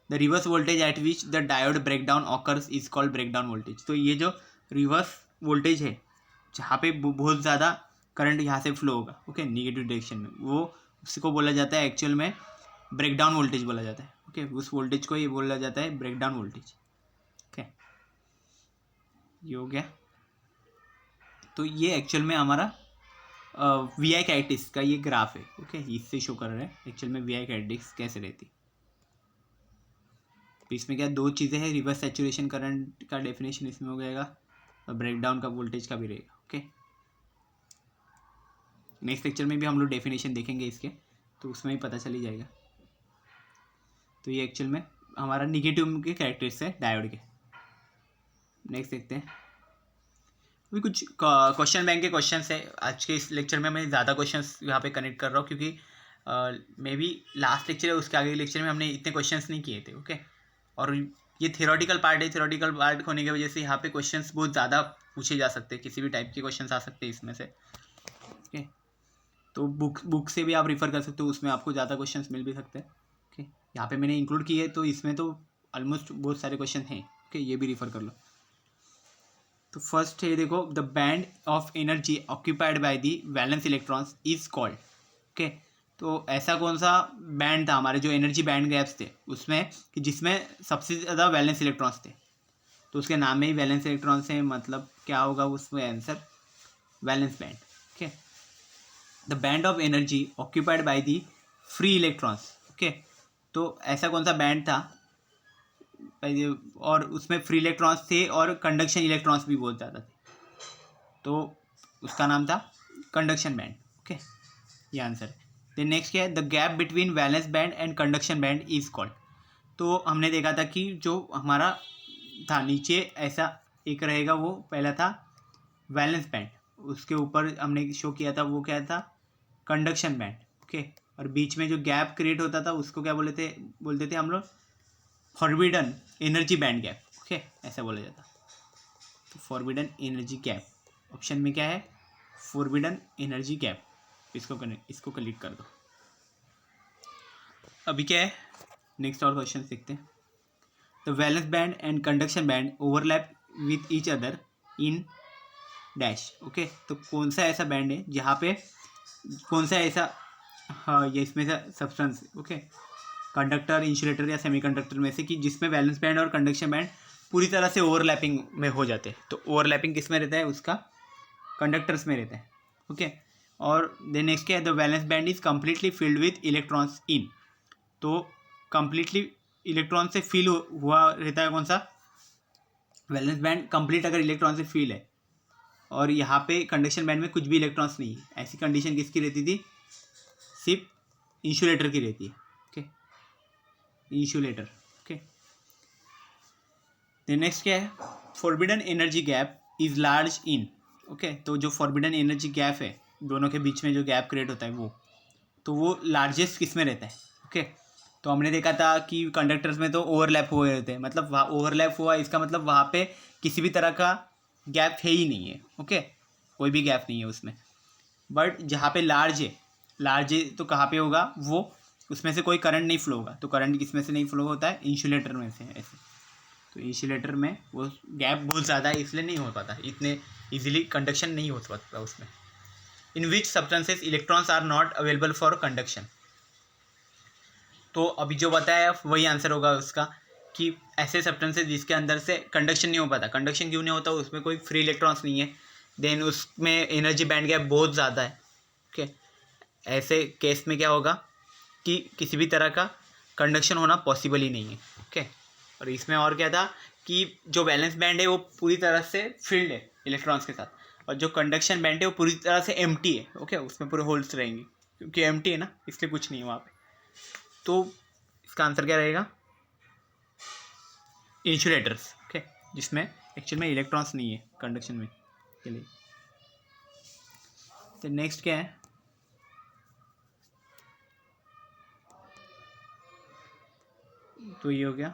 The reverse voltage at which the diode breakdown occurs is called breakdown voltage. तो ये जो रिवर्स वोल्टेज है जहाँ पे बहुत ज़्यादा करंट यहाँ से फ्लो होगा, ओके, निगेटिव डायरेक्शन में, वो उसको बोला जाता है एक्चुअल में ब्रेकडाउन वोल्टेज बोला जाता है, ओके। उस वोल्टेज को ये बोला जाता है ब्रेकडाउन वोल्टेज, ओके। ये हो गया। तो ये एक्चुअल में हमारा वी आई कैरेक्टरिस्टिक्स का ये ग्राफ है, ओके, इससे शो कर रहा है एक्चुअल में वी आई कैरेक्टरिस्टिक्स कैसे रहती। तो इसमें क्या दो चीज़ें हैं, रिवर्स सैचुरेशन करंट का डेफिनेशन इसमें हो जाएगा और ब्रेकडाउन का वोल्टेज का भी रहेगा, ओके। नेक्स्ट लेक्चर में भी हम लोग डेफिनेशन देखेंगे इसके, तो उसमें ही पता चल ही जाएगा। तो ये एक्चुअल में हमारा निगेटिव के कैरेक्टरिस्टिक्स है डायोड के। नेक्स्ट देखते हैं। अभी कुछ क्वेश्चन बैंक के क्वेश्चंस है। आज के इस लेक्चर में मैं ज़्यादा क्वेश्चंस यहाँ पे कनेक्ट कर रहा हूँ क्योंकि मे बी लास्ट लेक्चर है उसके आगे लेक्चर में हमने इतने क्वेश्चंस नहीं किए थे, ओके। और ये थियोरेटिकल पार्ट है, थियोरेटिकल पार्ट होने की वजह से यहाँ पे क्वेश्चंस बहुत ज़्यादा पूछे जा सकते हैं, किसी भी टाइप के क्वेश्चंस आ सकते हैं इसमें से, ओके। तो बुक से भी आप रिफ़र कर सकते हो, उसमें आपको ज़्यादा क्वेश्चंस मिल भी सकते हैं, ओके। यहाँ पे मैंने इंक्लूड किए तो इसमें तो ऑलमोस्ट बहुत सारे क्वेश्चन हैं, ओके, ये भी रिफ़र कर लो। तो फर्स्ट है देखो, the band of energy occupied by the valence electrons is called, okay. तो ऐसा कौन सा बैंड था हमारे जो एनर्जी बैंड गैप्स थे उसमें कि जिसमें सबसे ज़्यादा वैलेंस इलेक्ट्रॉन्स थे, तो उसके नाम में ही वैलेंस इलेक्ट्रॉन्स है, मतलब क्या होगा उसमें answer, valence band, okay. The band of energy occupied by the free electrons, okay. तो ऐसा कौन सा बैंड था और उसमें फ्री इलेक्ट्रॉन्स थे और कंडक्शन इलेक्ट्रॉन्स भी बहुत ज़्यादा थे, तो उसका नाम था कंडक्शन बैंड, ओके। ये आंसर है। देन नेक्स्ट क्या है, the gap between valence band and conduction band is called. तो हमने देखा था कि जो हमारा था नीचे ऐसा एक रहेगा, वो पहला था वैलेंस बैंड, उसके ऊपर हमने शो किया था वो क्या था, कंडक्शन बैंड, ओके। और बीच में जो गैप क्रिएट होता था उसको क्या बोलते थे हम लोग, forbidden energy band gap, okay, ऐसा बोला जाता। तो फॉरबिडन एनर्जी गैप ऑप्शन में क्या है, फॉरबिडन एनर्जी गैप, इसको क्लिक कर दो। अभी क्या है, नेक्स्ट और क्वेश्चन देखते हैं। The valence band and conduction band overlap with each other in dash, okay. तो कौन सा ऐसा बैंड है जहाँ पे कौन सा ऐसा, हाँ, ये इसमें से सब्सटेंस, ओके, कंडक्टर, इंसुलेटर या सेमीकंडक्टर में से कि जिसमें वैलेंस बैंड और कंडक्शन बैंड पूरी तरह से ओवरलैपिंग में हो जाते हैं। तो ओवरलैपिंग किस में रहता है, उसका कंडक्टर्स में रहता है, ओके। और देन नेक्स्ट क्या है, the valence band is completely filled with electrons in. तो कम्प्लीटली इलेक्ट्रॉन से फिल हुआ रहता है कौन सा, वैलेंस बैंड कंप्लीट अगर इलेक्ट्रॉन से फिल है, और यहाँ पे कंडक्शन बैंड में कुछ भी इलेक्ट्रॉन्स नहीं है। ऐसी कंडीशन किसकी रहती थी, सिर्फ इंसुलेटर की रहती है, okay, insulator, okay. Then next क्या है, forbidden energy gap is large in, okay. तो जो फॉरबिडन एनर्जी गैप है दोनों के बीच में जो गैप क्रिएट होता है वो, तो वो लार्जेस्ट किस में रहता है, ओके। तो हमने देखा था कि कंडक्टर्स में तो ओवरलैप हुए होते हैं, मतलब वहाँ ओवरलैप हुआ इसका मतलब वहाँ पे किसी भी तरह का गैप है ही नहीं है, ओके, कोई भी गैप नहीं है उसमें। बट जहाँ पे लार्ज है तो कहाँ पे होगा वो, उसमें से कोई करंट नहीं फ्लो होगा। तो करंट किसमें से नहीं फ्लो होता है, इंसुलेटर में से ऐसे। तो इंसुलेटर में वो गैप बहुत ज़्यादा है, इसलिए नहीं हो पाता, इतने इजीली कंडक्शन नहीं हो पाता उसमें। In which substances electrons are not available for conduction. तो अभी जो बताया वही आंसर होगा उसका, कि ऐसे सब्सटेंसेस जिसके अंदर से कंडक्शन नहीं हो पाता। कंडक्शन क्यों नहीं होता, उसमें कोई फ्री इलेक्ट्रॉन्स नहीं है, देन उसमें एनर्जी बैंड गैप बहुत ज़्यादा है, ओके। ऐसे केस में क्या होगा कि किसी भी तरह का कंडक्शन होना पॉसिबल ही नहीं है, ओके। और इसमें और क्या था कि जो वैलेंस बैंड है वो पूरी तरह से फिल्ड है इलेक्ट्रॉन्स के साथ, और जो कंडक्शन बैंड है वो पूरी तरह से एम्प्टी है, ओके। उसमें पूरे होल्स रहेंगे, क्योंकि एम्प्टी है ना, इसलिए कुछ नहीं है वहाँ पे। तो इसका आंसर क्या रहेगा, इंसुलेटर्स, ओके, जिसमें एक्चुअल में इलेक्ट्रॉन्स नहीं है कंडक्शन में के लिए। तो नेक्स्ट क्या है, तो ये हो गया।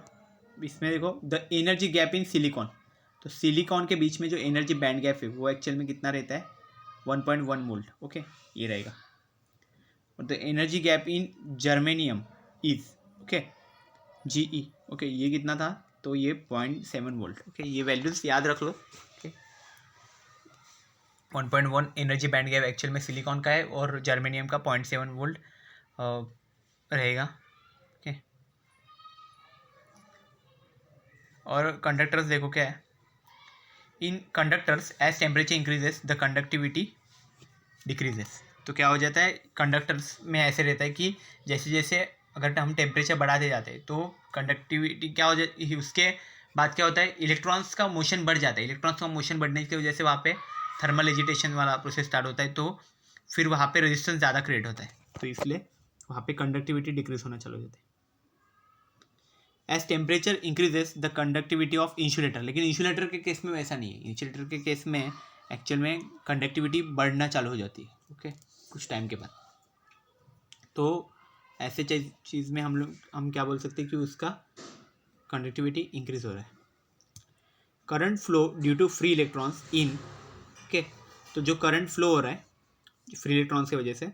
इसमें देखो the energy gap in silicon. तो सिलिकॉन के बीच में जो एनर्जी बैंड गैप है वो एक्चुअल में कितना रहता है, 1.1 वोल्ट, ओके, ये रहेगा। और the energy gap in germanium is, okay, GE, okay, ये कितना था, तो ये 0.7 वोल्ट, ओके। ये वैल्यूज याद रख लो, okay. 1.1 energy band gap actual में सिलिकॉन का है, और जर्मेनियम का 0.7 वोल्ट रहेगा, ओके। और कंडक्टर्स देखो क्या है, in conductors as temperature increases the conductivity decreases. तो क्या हो जाता है, कंडक्टर्स में ऐसे रहता है कि जैसे जैसे अगर हम टेम्परेचर बढ़ाते जाते हैं तो कंडक्टिविटी क्या हो जाती है, उसके बाद क्या होता है, इलेक्ट्रॉन्स का मोशन बढ़ जाता है। इलेक्ट्रॉन्स का मोशन बढ़ने की वजह से वहाँ पे थर्मल एजिटेशन वाला प्रोसेस स्टार्ट होता है, तो फिर वहाँ पे रेजिस्टेंस ज़्यादा क्रिएट होता है, तो इसलिए वहाँ पे कंडक्टिविटी डिक्रीज होना चालू हो जाता है। As temperature increases the conductivity of insulator. लेकिन इंसुलेटर के केस में वैसा नहीं है, इंसुलेटर के केस में एक्चुअल में कंडक्टिविटी बढ़ना चालू हो जाती है, ओके, कुछ टाइम के बाद। तो ऐसे चीज़ में हम क्या बोल सकते हैं कि उसका कंडक्टिविटी इंक्रीज हो रहा है। Current flow due to free electrons in, okay. तो जो करंट फ्लो हो रहा है फ्री इलेक्ट्रॉन्स की वजह से,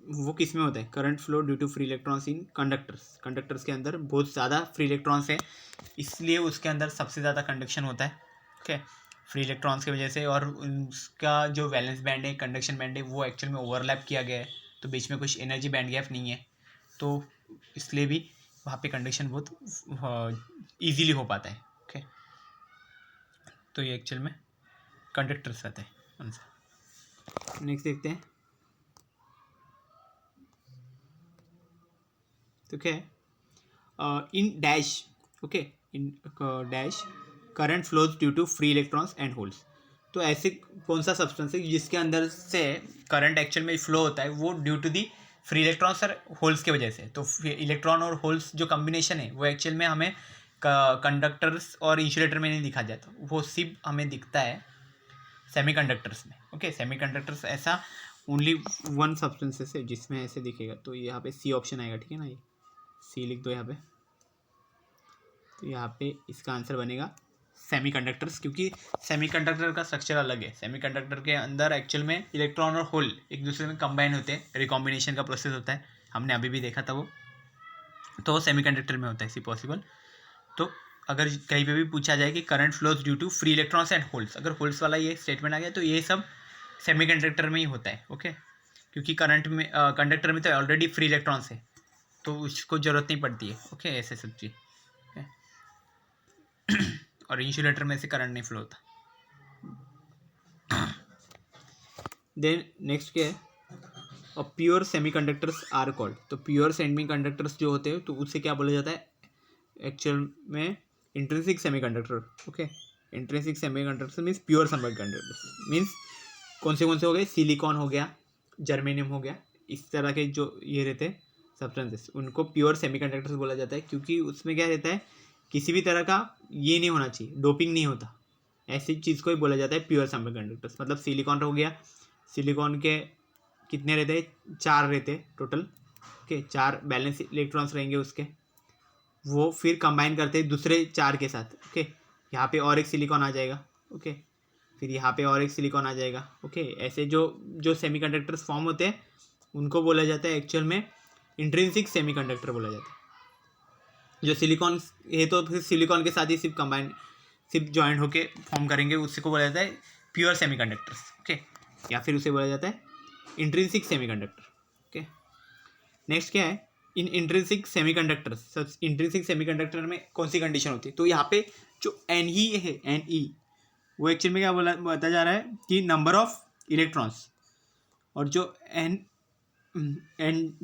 वो किस में होता है, current flow due to free electrons in conductors के अंदर बहुत ज़्यादा फ्री इलेक्ट्रॉन्स है, इसलिए उसके अंदर सबसे ज़्यादा कंडक्शन होता है, ओके, फ्री इलेक्ट्रॉन्स की वजह से। और उसका जो वैलेंस बैंड है, कंडक्शन बैंड है, वो एक्चुअल में ओवरलैप किया गया है, तो बीच में कुछ एनर्जी बैंड गैप नहीं है, तो इसलिए भी वहाँ पे कंडक्शन बहुत ईजीली हो पाता है, ओके। तो ये एक्चुअल में कंडक्टर्स रहते हैं आंसर। नेक्स्ट देखते हैं, तो क्या है, in dash, okay, in dash current flows due to free electrons and holes. तो ऐसे कौन सा सब्सटेंस है जिसके अंदर से करंट एक्चुअल में फ्लो होता है, वो due to the free electrons और होल्स की वजह से। तो इलेक्ट्रॉन और होल्स जो कॉम्बिनेशन है वो एक्चुअल में हमें कंडक्टर्स और इंसुलेटर में नहीं दिखा जाता, वो सिर्फ हमें दिखता है सेमीकंडक्टर्स में, ओके। सेमीकंडक्टर्स ऐसा ओनली वन सब्सटेंसेस है जिसमें ऐसे दिखेगा, तो यहाँ पे सी ऑप्शन आएगा, ठीक है ना, ये सी लिख दो यहाँ पे। तो यहाँ पे इसका आंसर बनेगा सेमीकंडक्टर्स, क्योंकि सेमीकंडक्टर का स्ट्रक्चर अलग है। सेमीकंडक्टर के अंदर एक्चुअल में इलेक्ट्रॉन और होल एक दूसरे में कंबाइन होते हैं, रिकॉम्बिनेशन का प्रोसेस होता है, हमने अभी भी देखा था वो, तो सेमीकंडक्टर में होता है इसी पॉसिबल। तो अगर कहीं पे भी पूछा जाए कि current flows due to free electrons and holes, अगर होल्स वाला ये स्टेटमेंट आ गया तो ये सब सेमीकंडक्टर में ही होता है, ओके। क्योंकि करंट में कंडक्टर में तो ऑलरेडी फ्री इलेक्ट्रॉन्स है, तो उसको ज़रूरत नहीं पड़ती है, ओके, ऐसे सब चीज़, ओके। और इंसुलेटर में से करंट नहीं फ्लो होता। देन नेक्स्ट क्या है, और प्योर सेमीकंडक्टर्स आर कॉल्ड। तो प्योर सेमीकंडक्टर्स जो होते हैं तो उससे क्या बोला जाता है, एक्चुअल में intrinsic semiconductor, okay. Intrinsic semiconductor means pure semiconductors means कौन से हो गए, सिलिकॉन हो गया, जर्मेनियम हो गया, इस तरह के जो ये रहते हैं सब्सटेंसेस, उनको प्योर सेमीकंडक्टर्स बोला जाता है, क्योंकि उसमें क्या रहता है, किसी भी तरह का ये नहीं होना चाहिए, डोपिंग नहीं होता, ऐसी चीज़ को ही बोला जाता है प्योर सेमीकंडक्टर्स। मतलब सिलिकॉन हो गया, सिलिकॉन के कितने रहते हैं, 4 रहते हैं टोटल, ओके, 4 बैलेंस इलेक्ट्रॉन्स रहेंगे उसके, वो फिर कंबाइन करते हैं दूसरे 4 के साथ। ओके, यहाँ पे और एक सिलिकॉन आ जाएगा। ओके, फिर यहाँ पे और एक सिलिकॉन आ जाएगा। ओके, ऐसे जो सेमीकंडक्टर्स फॉर्म होते हैं उनको बोला जाता है एक्चुअल में इंट्रिंसिक सेमीकंडक्टर बोला जाता है। जो सिलिकॉन है तो फिर सिलिकॉन के साथ ही सिर्फ जॉइंट होके फॉर्म करेंगे, उसी को बोला जाता है प्योर सेमीकंडक्टर्स। ओके, या फिर उसे बोला जाता है इंट्रिंसिक सेमीकंडक्टर। ओके, नेक्स्ट क्या है, इन इंट्रिंसिक सेमीकंडक्टर्स, इंट्रिंसिक सेमीकंडक्टर में कौन सी कंडीशन होती है, तो यहाँ पे जो एन ई है, एन ई, वो एक्चुअल में क्या बताया जा रहा है कि नंबर ऑफ इलेक्ट्रॉन्स, और जो एन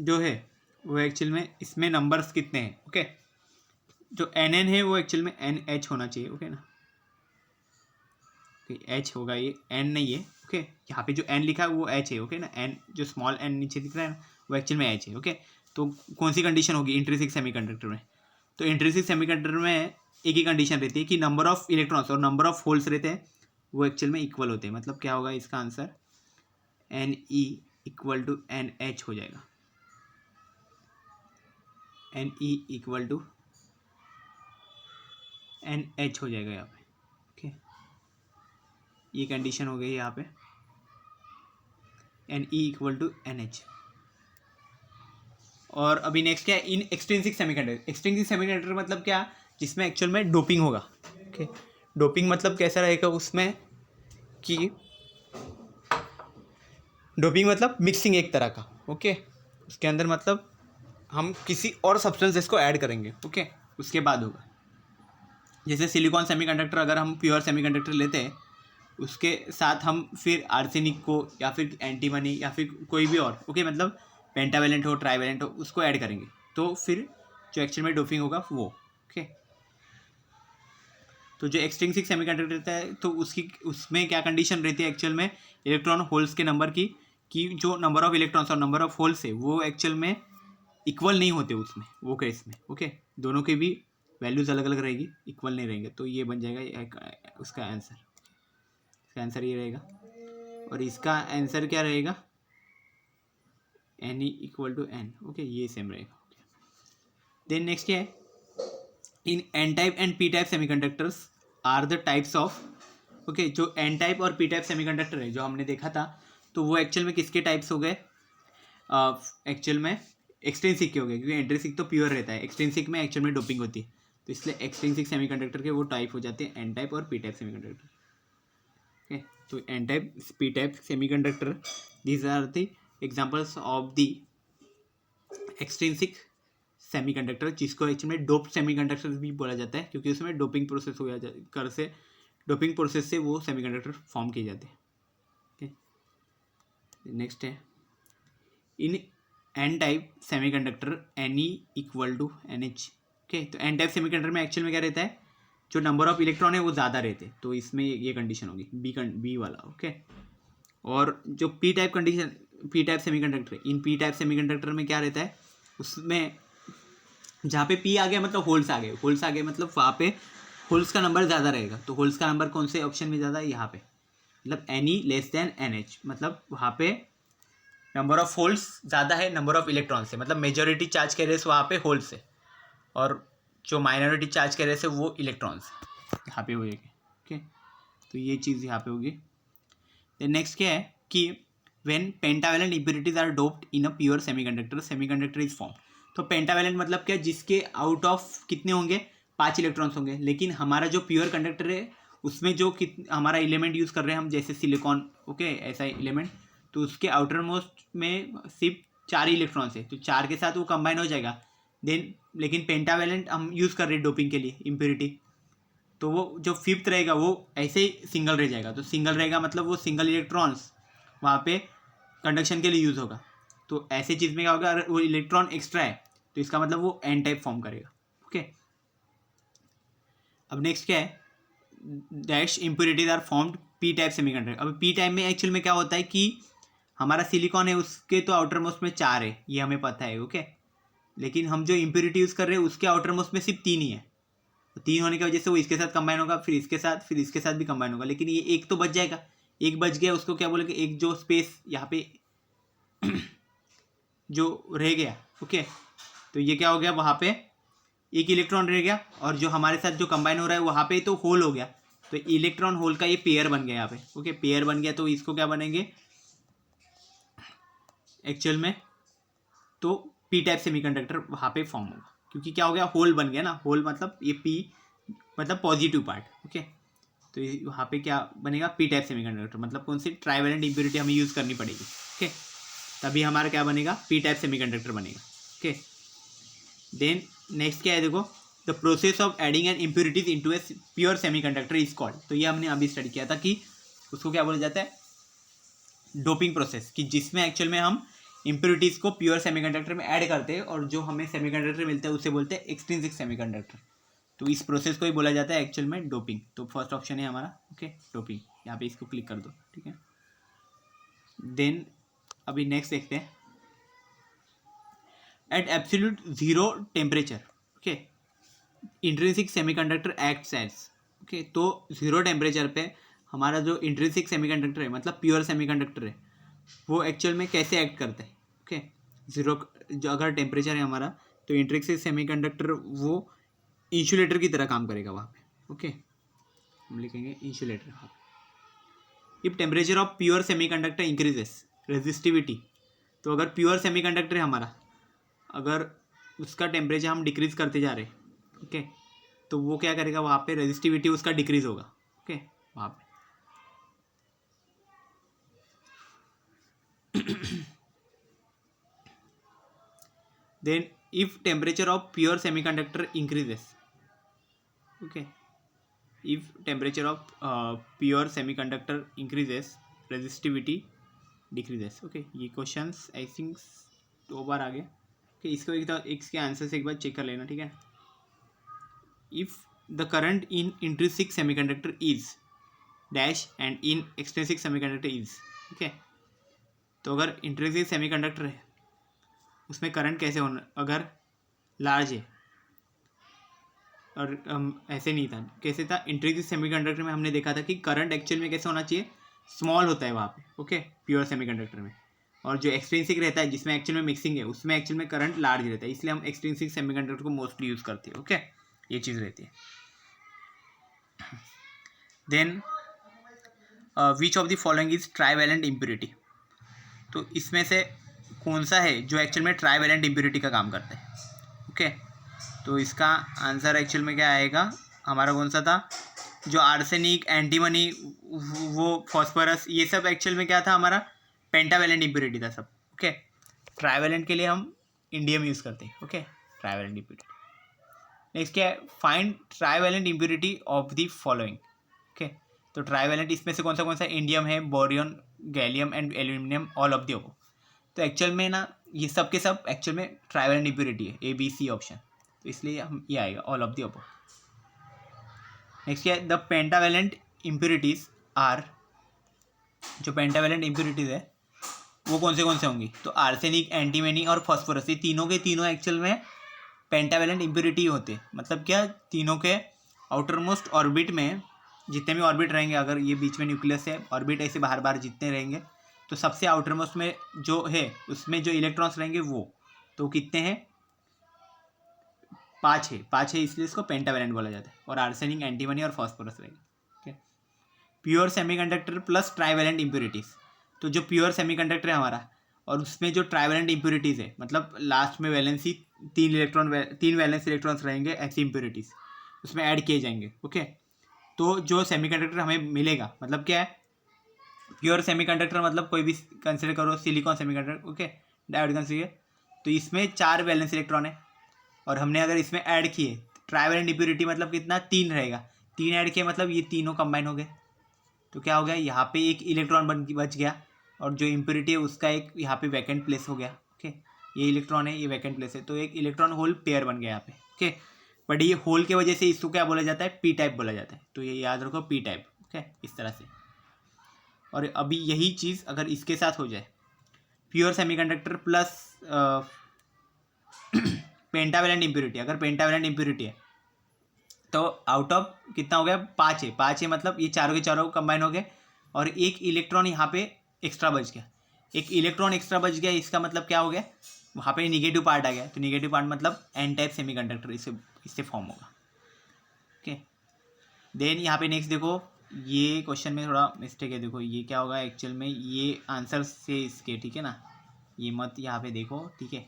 जो है वो एक्चुअल में इसमें नंबर्स कितने हैं। ओके, जो एन है वो एक्चुअल में एन एच होना चाहिए। ओके ना, एच होगा, ये एन नहीं है। ओके, यहाँ पे जो एन लिखा है वो एच है। ओके ना, एन जो स्मॉल एन नीचे दिख रहा है ना वो एक्चुअल में एच है। ओके, तो कौन सी कंडीशन होगी इंट्रिंसिक सेमीकंडक्टर में, तो इंट्रिंसिक सेमीकंडक्टर में एक ही कंडीशन रहती है कि नंबर ऑफ इलेक्ट्रॉन्स और नंबर ऑफ होल्स रहते हैं वो एक्चुअल में इक्वल होते हैं। मतलब क्या होगा इसका answer, N E equal to N H हो जाएगा, N E equal to N H हो जाएगा यहाँ पे। ओके, ये कंडीशन हो गई यहाँ पे, N E equal to N H. और अभी नेक्स्ट क्या है, in extrinsic semiconductor. Extrinsic semiconductor मतलब क्या, जिसमें एक्चुअल में डोपिंग होगा। ओके, डोपिंग मतलब कैसा रहेगा उसमें कि डोपिंग मतलब मिक्सिंग एक तरह का। ओके, उसके अंदर मतलब हम किसी और सब्सटेंसेस को ऐड करेंगे। ओके, उसके बाद होगा, जैसे सिलिकॉन सेमीकंडक्टर अगर हम प्योर सेमीकंडक्टर लेते हैं, उसके साथ हम फिर आर्सेनिक को या फिर एंटीमनी या फिर कोई भी और, ओके, मतलब पेंटावेलेंट हो, ट्राइवेलेंट हो, उसको ऐड करेंगे, तो फिर जो एक्चुअल में डोपिंग होगा वो। ओके, तो जो एक्सट्रिंसिक सेमीकंडक्टर रहता है तो उसमें क्या कंडीशन रहती है एक्चुअल में, इलेक्ट्रॉन होल्स के नंबर की, कि जो नंबर ऑफ इलेक्ट्रॉन्स और नंबर ऑफ होल्स है वो एक्चुअल में इक्वल नहीं होते उसमें, वो केस में। ओके, दोनों की भी वैल्यूज़ अलग अलग रहेगी, इक्वल नहीं रहेंगे, तो ये बन जाएगा उसका आंसर। इसका आंसर ये रहेगा, और इसका आंसर क्या रहेगा, N E equal to N. Okay, ये सेम रहेगा। देन नेक्स्ट क्या है, in N type and P type semiconductors are the types of. Okay, जो एन टाइप और पी टाइप सेमीकंडक्टर है जो हमने देखा था, तो वो एक्चुअल में किसके टाइप्स हो गए, एक्चुअल में एक्सट्रिंसिक के हो गए, क्योंकि इंट्रिंसिक तो प्योर रहता है, एक्सट्रिंसिक में एक्चुअल में डोपिंग होती है, तो इसलिए एक्सट्रिंसिक सेमीकंडक्टर के वो टाइप हो जाते हैं एन टाइप और पी टाइप सेमीकंडक्टर। ओके, तो N type, P type semiconductor, these are the examples of the extrinsic semiconductor, जिसको एक्चुअली में डोप्ड सेमीकंडक्टर भी बोला जाता है, क्योंकि उसमें डोपिंग प्रोसेस हो जाता डोपिंग प्रोसेस से वो सेमीकंडक्टर फॉर्म किए जाते हैं। ओके, नेक्स्ट है, in N type semiconductor N E equal to N H. Okay, तो एन टाइप सेमीकंडक्टर में एक्चुअल में क्या रहता है, जो नंबर ऑफ इलेक्ट्रॉन है वो ज़्यादा रहते हैं, तो इसमें ये कंडीशन होगी बी वाला। ओके, और जो P type condition, P type semiconductor, in P type semiconductor में क्या रहता है, उसमें जहाँ पे पी आ गया मतलब होल्स आ गए, होल्स आ गए मतलब वहाँ पे होल्स का नंबर ज़्यादा रहेगा, तो होल्स का नंबर कौन से ऑप्शन में ज़्यादा है, यहाँ पे, मतलब N E less than N H, मतलब वहाँ पे नंबर ऑफ होल्स ज़्यादा है नंबर ऑफ इलेक्ट्रॉन से, मतलब मेजॉरिटी चार्ज के रेस वहाँ पे होल्स है, और जो माइनॉरिटी चार्ज के रेस है वो इलेक्ट्रॉन्स यहाँ पे हो जाएगी। ओके, तो ये चीज़ यहाँ पे होगी। देन नेक्स्ट क्या है कि when pentavalent impurities are doped in a pure semiconductor, semiconductor is form. तो पेंटावेलेंट मतलब क्या, जिसके आउट ऑफ कितने होंगे, 5 इलेक्ट्रॉन्स होंगे, लेकिन हमारा जो प्योर कंडक्टर है उसमें जो हमारा एलिमेंट यूज़ कर रहे हैं हम, जैसे सिलिकॉन, ओके, ऐसा एलिमेंट, तो उसके आउटर मोस्ट में सिर्फ 4 ही इलेक्ट्रॉन्स है, तो 4 के साथ वो कंबाइन हो जाएगा। देन लेकिन पेंटावेलेंट हम यूज़ कर रहे हैं डोपिंग के लिए इम्प्योरिटी, तो वो जो फिफ्थ रहेगा वो ऐसे ही सिंगल रह जाएगा, तो सिंगल रहेगा मतलब वो सिंगल इलेक्ट्रॉन्स वहाँ पे कंडक्शन के लिए यूज़ होगा। तो ऐसे चीज़ में क्या होगा, अगर वो इलेक्ट्रॉन एक्स्ट्रा है तो इसका मतलब वो एन टाइप फॉर्म करेगा। ओके, अब नेक्स्ट क्या है, dash impurities are formed P type semiconductor. अब पी टाइप में एक्चुअल में क्या होता है कि हमारा सिलिकॉन है उसके तो आउटर मोस्ट में 4 है, ये हमें पता है। ओके, लेकिन हम जो इम्प्योरिटी यूज़ कर रहे हैं उसके आउटर मोस्ट में सिर्फ 3 ही है, तो 3 होने की वजह से वो इसके साथ कंबाइन होगा, फिर इसके साथ, फिर इसके साथ भी कंबाइन होगा, लेकिन ये एक तो बच जाएगा, एक बच गया, उसको क्या बोलेंगे, एक जो स्पेस यहाँ पे जो रह गया, ओके, तो ये क्या हो गया, वहाँ पे एक इलेक्ट्रॉन रह गया, और जो हमारे साथ जो कंबाइन हो रहा है वहाँ पे तो होल हो गया, तो इलेक्ट्रॉन होल का ये पेयर बन गया यहाँ पे, ओके, पेयर बन गया। तो इसको क्या बनेंगे एक्चुअल में, तो पी टाइप सेमीकंडक्टर वहाँ पे फॉर्म होगा, क्योंकि क्या हो गया, होल बन गया ना, होल मतलब ये पी मतलब पॉजिटिव पार्ट, ओके, तो वहाँ पे क्या बनेगा, पी टाइप सेमीकंडक्टर, मतलब कौन सी ट्राइवेलेंट इम्प्योरिटी हमें यूज़ करनी पड़ेगी, ओके, तभी हमारा क्या बनेगा, पी टाइप सेमीकंडक्टर बनेगा, ओके। देन नेक्स्ट क्या है, देखो, the process of adding N impurities into a pure semiconductor is called, तो ये हमने अभी स्टडी किया था कि उसको क्या बोला जाता है, डोपिंग प्रोसेस, कि जिसमें एक्चुअल में हम इम्प्योरिटीज़ को प्योर सेमीकंडक्टर में ऐड करते हैं और जो हमें सेमीकंडक्टर मिलता है उसे बोलते हैं एक्सट्रिंसिक सेमीकंडक्टर, तो इस प्रोसेस को ही बोला जाता है एक्चुअल में डोपिंग। तो फर्स्ट ऑप्शन है हमारा, ओके, डोपिंग, यहाँ पे इसको क्लिक कर दो, ठीक है। देन अभी नेक्स्ट देखते हैं, at absolute zero temperature, okay, intrinsic semiconductor acts as, okay, तो जीरो टेम्परेचर पे हमारा जो इंट्रिंसिक सेमीकंडक्टर है, मतलब प्योर सेमीकंडक्टर है, वो एक्चुअल में कैसे एक्ट करता है, ओके, जीरो जो अगर टेम्परेचर है हमारा, तो इंट्रिंसिक सेमीकंडक्टर वो इंसुलेटर की तरह काम करेगा वहाँ पे, ओके, हम लिखेंगे इंसुलेटर वहाँ पे। If temperature of pure semiconductor increases resistivity, तो अगर प्योर सेमीकंडक्टर है हमारा, अगर उसका टेम्परेचर हम डिक्रीज करते जा रहे हैं, ओके, तो वो क्या करेगा, वहाँ पे रेजिस्टिविटी उसका डिक्रीज होगा, ओके, वहाँ पे। Then if temperature of pure semiconductor increases, okay, if temperature of pure semiconductor increases resistivity decreases, okay, ये क्वेश्चंस आई थिंक 2 बार आ गए, ओके, इसको इसके आंसर से एक बार चेक कर लेना, ठीक है। If the current in intrinsic semiconductor is dash and in extrinsic semiconductor is, okay, तो अगर इंट्रिंसिक सेमीकंडक्टर है उसमें करंट कैसे होना, अगर लार्ज है, और ऐसे नहीं था, कैसे था, इंट्रिंसिक सेमीकंडक्टर में हमने देखा था कि करंट एक्चुअल में कैसे होना चाहिए, स्मॉल होता है वहाँ पे, ओके, प्योर सेमीकंडक्टर में, और जो एक्सट्रिंसिक रहता है जिसमें एक्चुअल में मिक्सिंग है उसमें एक्चुअल में करंट लार्ज रहता है, इसलिए हम एक्सट्रिंसिक सेमीकंडक्टर को मोस्टली यूज़ करते हैं, ओके, ये चीज़ रहती है। Then which of the following is trivalent impurity, तो इसमें से कौन सा है जो एक्चुअल में ट्राइवेलेंट इम्प्योरिटी का काम करता है, ओके, तो इसका आंसर एक्चुअल में क्या आएगा हमारा, कौन सा था, जो आर्सेनिक, एंटीमनी, वो फॉस्फोरस, ये सब एक्चुअल में क्या था हमारा, पेंटावेलेंट इम्प्योरिटी था सब, ओके। ट्राइवेलेंट के लिए हम इंडियम यूज़ करते हैं, ओके, ट्राइवेलेंट इम्प्योरिटी। नेक्स्ट क्या है, find trivalent impurity of the following, okay, तो ट्राइवेलेंट इसमें से कौन सा इंडियम है, bohrium, gallium and aluminium, all of the above, तो एक्चुअल में ना ये सब के सब एक्चुअल में ट्राइवेलेंट इम्प्योरिटी है, ABC ऑप्शन, तो इसलिए हम ये आएगा all of the above. Next क्या है, द पेंटावेलेंट इम्प्योरिटीज़ आर, जो पेंटावेलेंट इम्प्योरिटीज़ है वो कौन से होंगी, तो आर्सेनिक, एंटीमनी और फॉस्फोरस, ये तीनों के तीनों एक्चुअल में पेंटावेलेंट इम्प्योरिटी होते हैं, मतलब क्या, तीनों के आउटर मोस्ट ऑर्बिट में जितने भी ऑर्बिट रहेंगे, अगर ये बीच में न्यूक्लियस है, ऑर्बिट ऐसे बाहर बाहर जितने रहेंगे, तो सबसे आउटर मोस्ट में जो है उसमें जो इलेक्ट्रॉन्स रहेंगे वो, तो कितने हैं, 5 है, इसलिए इसको पेंटावेलेंट बोला जाता है, और आर्सेनिक, एंटीमनी और फॉस्फोरस रहेंगे, okay. Pure semiconductor plus trivalent impurities, तो जो प्योर सेमीकंडक्टर है हमारा और उसमें जो ट्राइवेलेंट इम्प्योरिटीज़ है, मतलब लास्ट में वैलेंसी 3 वैलेंस इलेक्ट्रॉन्स रहेंगे, ऐसी इम्प्योरिटीज़ उसमें ऐड किए जाएंगे, ओके। तो जो सेमीकंडक्टर हमें मिलेगा, मतलब क्या है, प्योर सेमीकंडक्टर मतलब कोई भी कंसिडर करो, silicon semiconductor, okay, diode consider, तो इसमें 4 वैलेंस इलेक्ट्रॉन है, और हमने अगर इसमें ऐड किए ट्राइवेलेंट इम्प्योरिटी, मतलब कितना, 3 रहेगा, 3 ऐड किए मतलब ये तीनों कंबाइन हो गए, तो क्या हो गया, यहाँ पे एक इलेक्ट्रॉन बच गया, और जो इम्प्योरिटी है उसका एक यहाँ पे वैकेंट प्लेस हो गया, ओके, ये इलेक्ट्रॉन है, ये वैकेंट प्लेस है, तो एक इलेक्ट्रॉन होल पेयर बन गया यहाँ पे, ओके। बट ये होल के वजह से इसको क्या बोला जाता है, पी टाइप बोला जाता है, तो ये याद रखो, पी टाइप, ओके, इस तरह से। और अभी यही चीज़ अगर इसके साथ हो जाए, pure semiconductor plus pentavalent impurity, अगर पेंटावेलेंट इम्प्योरिटी है तो आउट ऑफ कितना हो गया, 5 है, मतलब ये चारों के चारों कंबाइन हो गए, और एक इलेक्ट्रॉन यहाँ पे एक्स्ट्रा बच गया, इसका मतलब क्या हो गया, वहाँ पे निगेटिव पार्ट आ गया, तो निगेटिव पार्ट मतलब एन टाइप सेमीकंडक्टर इससे फॉर्म होगा। ओके, देन यहाँ पे नेक्स्ट देखो, ये क्वेश्चन में थोड़ा मिस्टेक है। देखो ये क्या होगा एक्चुअल में, ये आंसर से इसके, ठीक है ना, ये मत यहाँ पे देखो, ठीक है।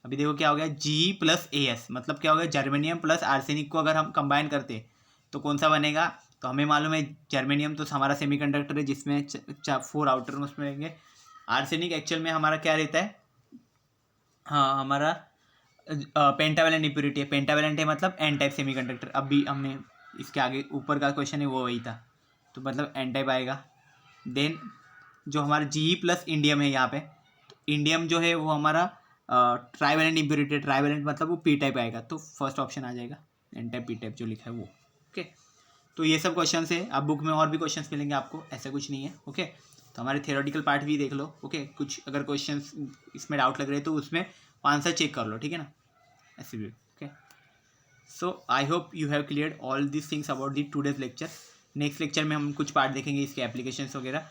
अभी देखो क्या हो गया, G+AS मतलब क्या हो गया, जर्मेनियम प्लस आर्सेनिक को अगर हम कंबाइन करते तो कौन सा बनेगा। तो हमें मालूम है जर्मेनियम तो हमारा सेमीकंडक्टर है जिसमें 4 आउटर उसमें रहेंगे। आर्सेनिक एक्चुअल में हमारा क्या रहता है, हाँ हमारा पेंटावेलेंट इम्प्योरिटी है। पेंटावेलेंट है मतलब एन टाइप सेमीकंडक्टर। अभी हमने इसके आगे ऊपर का क्वेश्चन है वो वही था, तो मतलब एन टाइप आएगा। देन जो हमारा Ge+ इंडियम है यहाँ पे, तो इंडियम जो है वो हमारा ट्राइवेलेंट इम्प्योरिटी, ट्राइवेलेंट मतलब वो पी टाइप आएगा, तो फर्स्ट ऑप्शन आ जाएगा एन टाइप पी टाइप जो लिखा है वो। ओके, तो ये सब क्वेश्चन है। अब बुक में और भी क्वेश्चन मिलेंगे आपको, ऐसा कुछ नहीं है। ओके, तो हमारे थियोरेटिकल पार्ट भी देख लो। ओके, कुछ अगर क्वेश्चन इसमें डाउट लग रहे हैं तो उसमें आंसर चेक कर लो, ठीक है ना, ऐसे भी। Okay, so I hope you have cleared all this things about the today's lecture. Next lecture में हम कुछ पार्ट देखेंगे इसके एप्लीकेशंस वगैरह,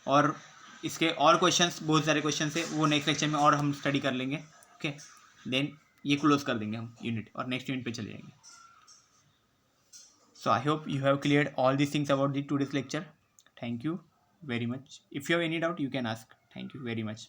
और इसके और क्वेश्चंस, बहुत सारे क्वेश्चंस है वो नेक्स्ट लेक्चर में और हम स्टडी कर लेंगे। ओके, देन ये क्लोज कर देंगे हम यूनिट और नेक्स्ट यूनिट पे चले जाएंगे। So I hope you have cleared all these things about the today's lecture. Thank you very much. If you have any doubt, you can ask. Thank you very much.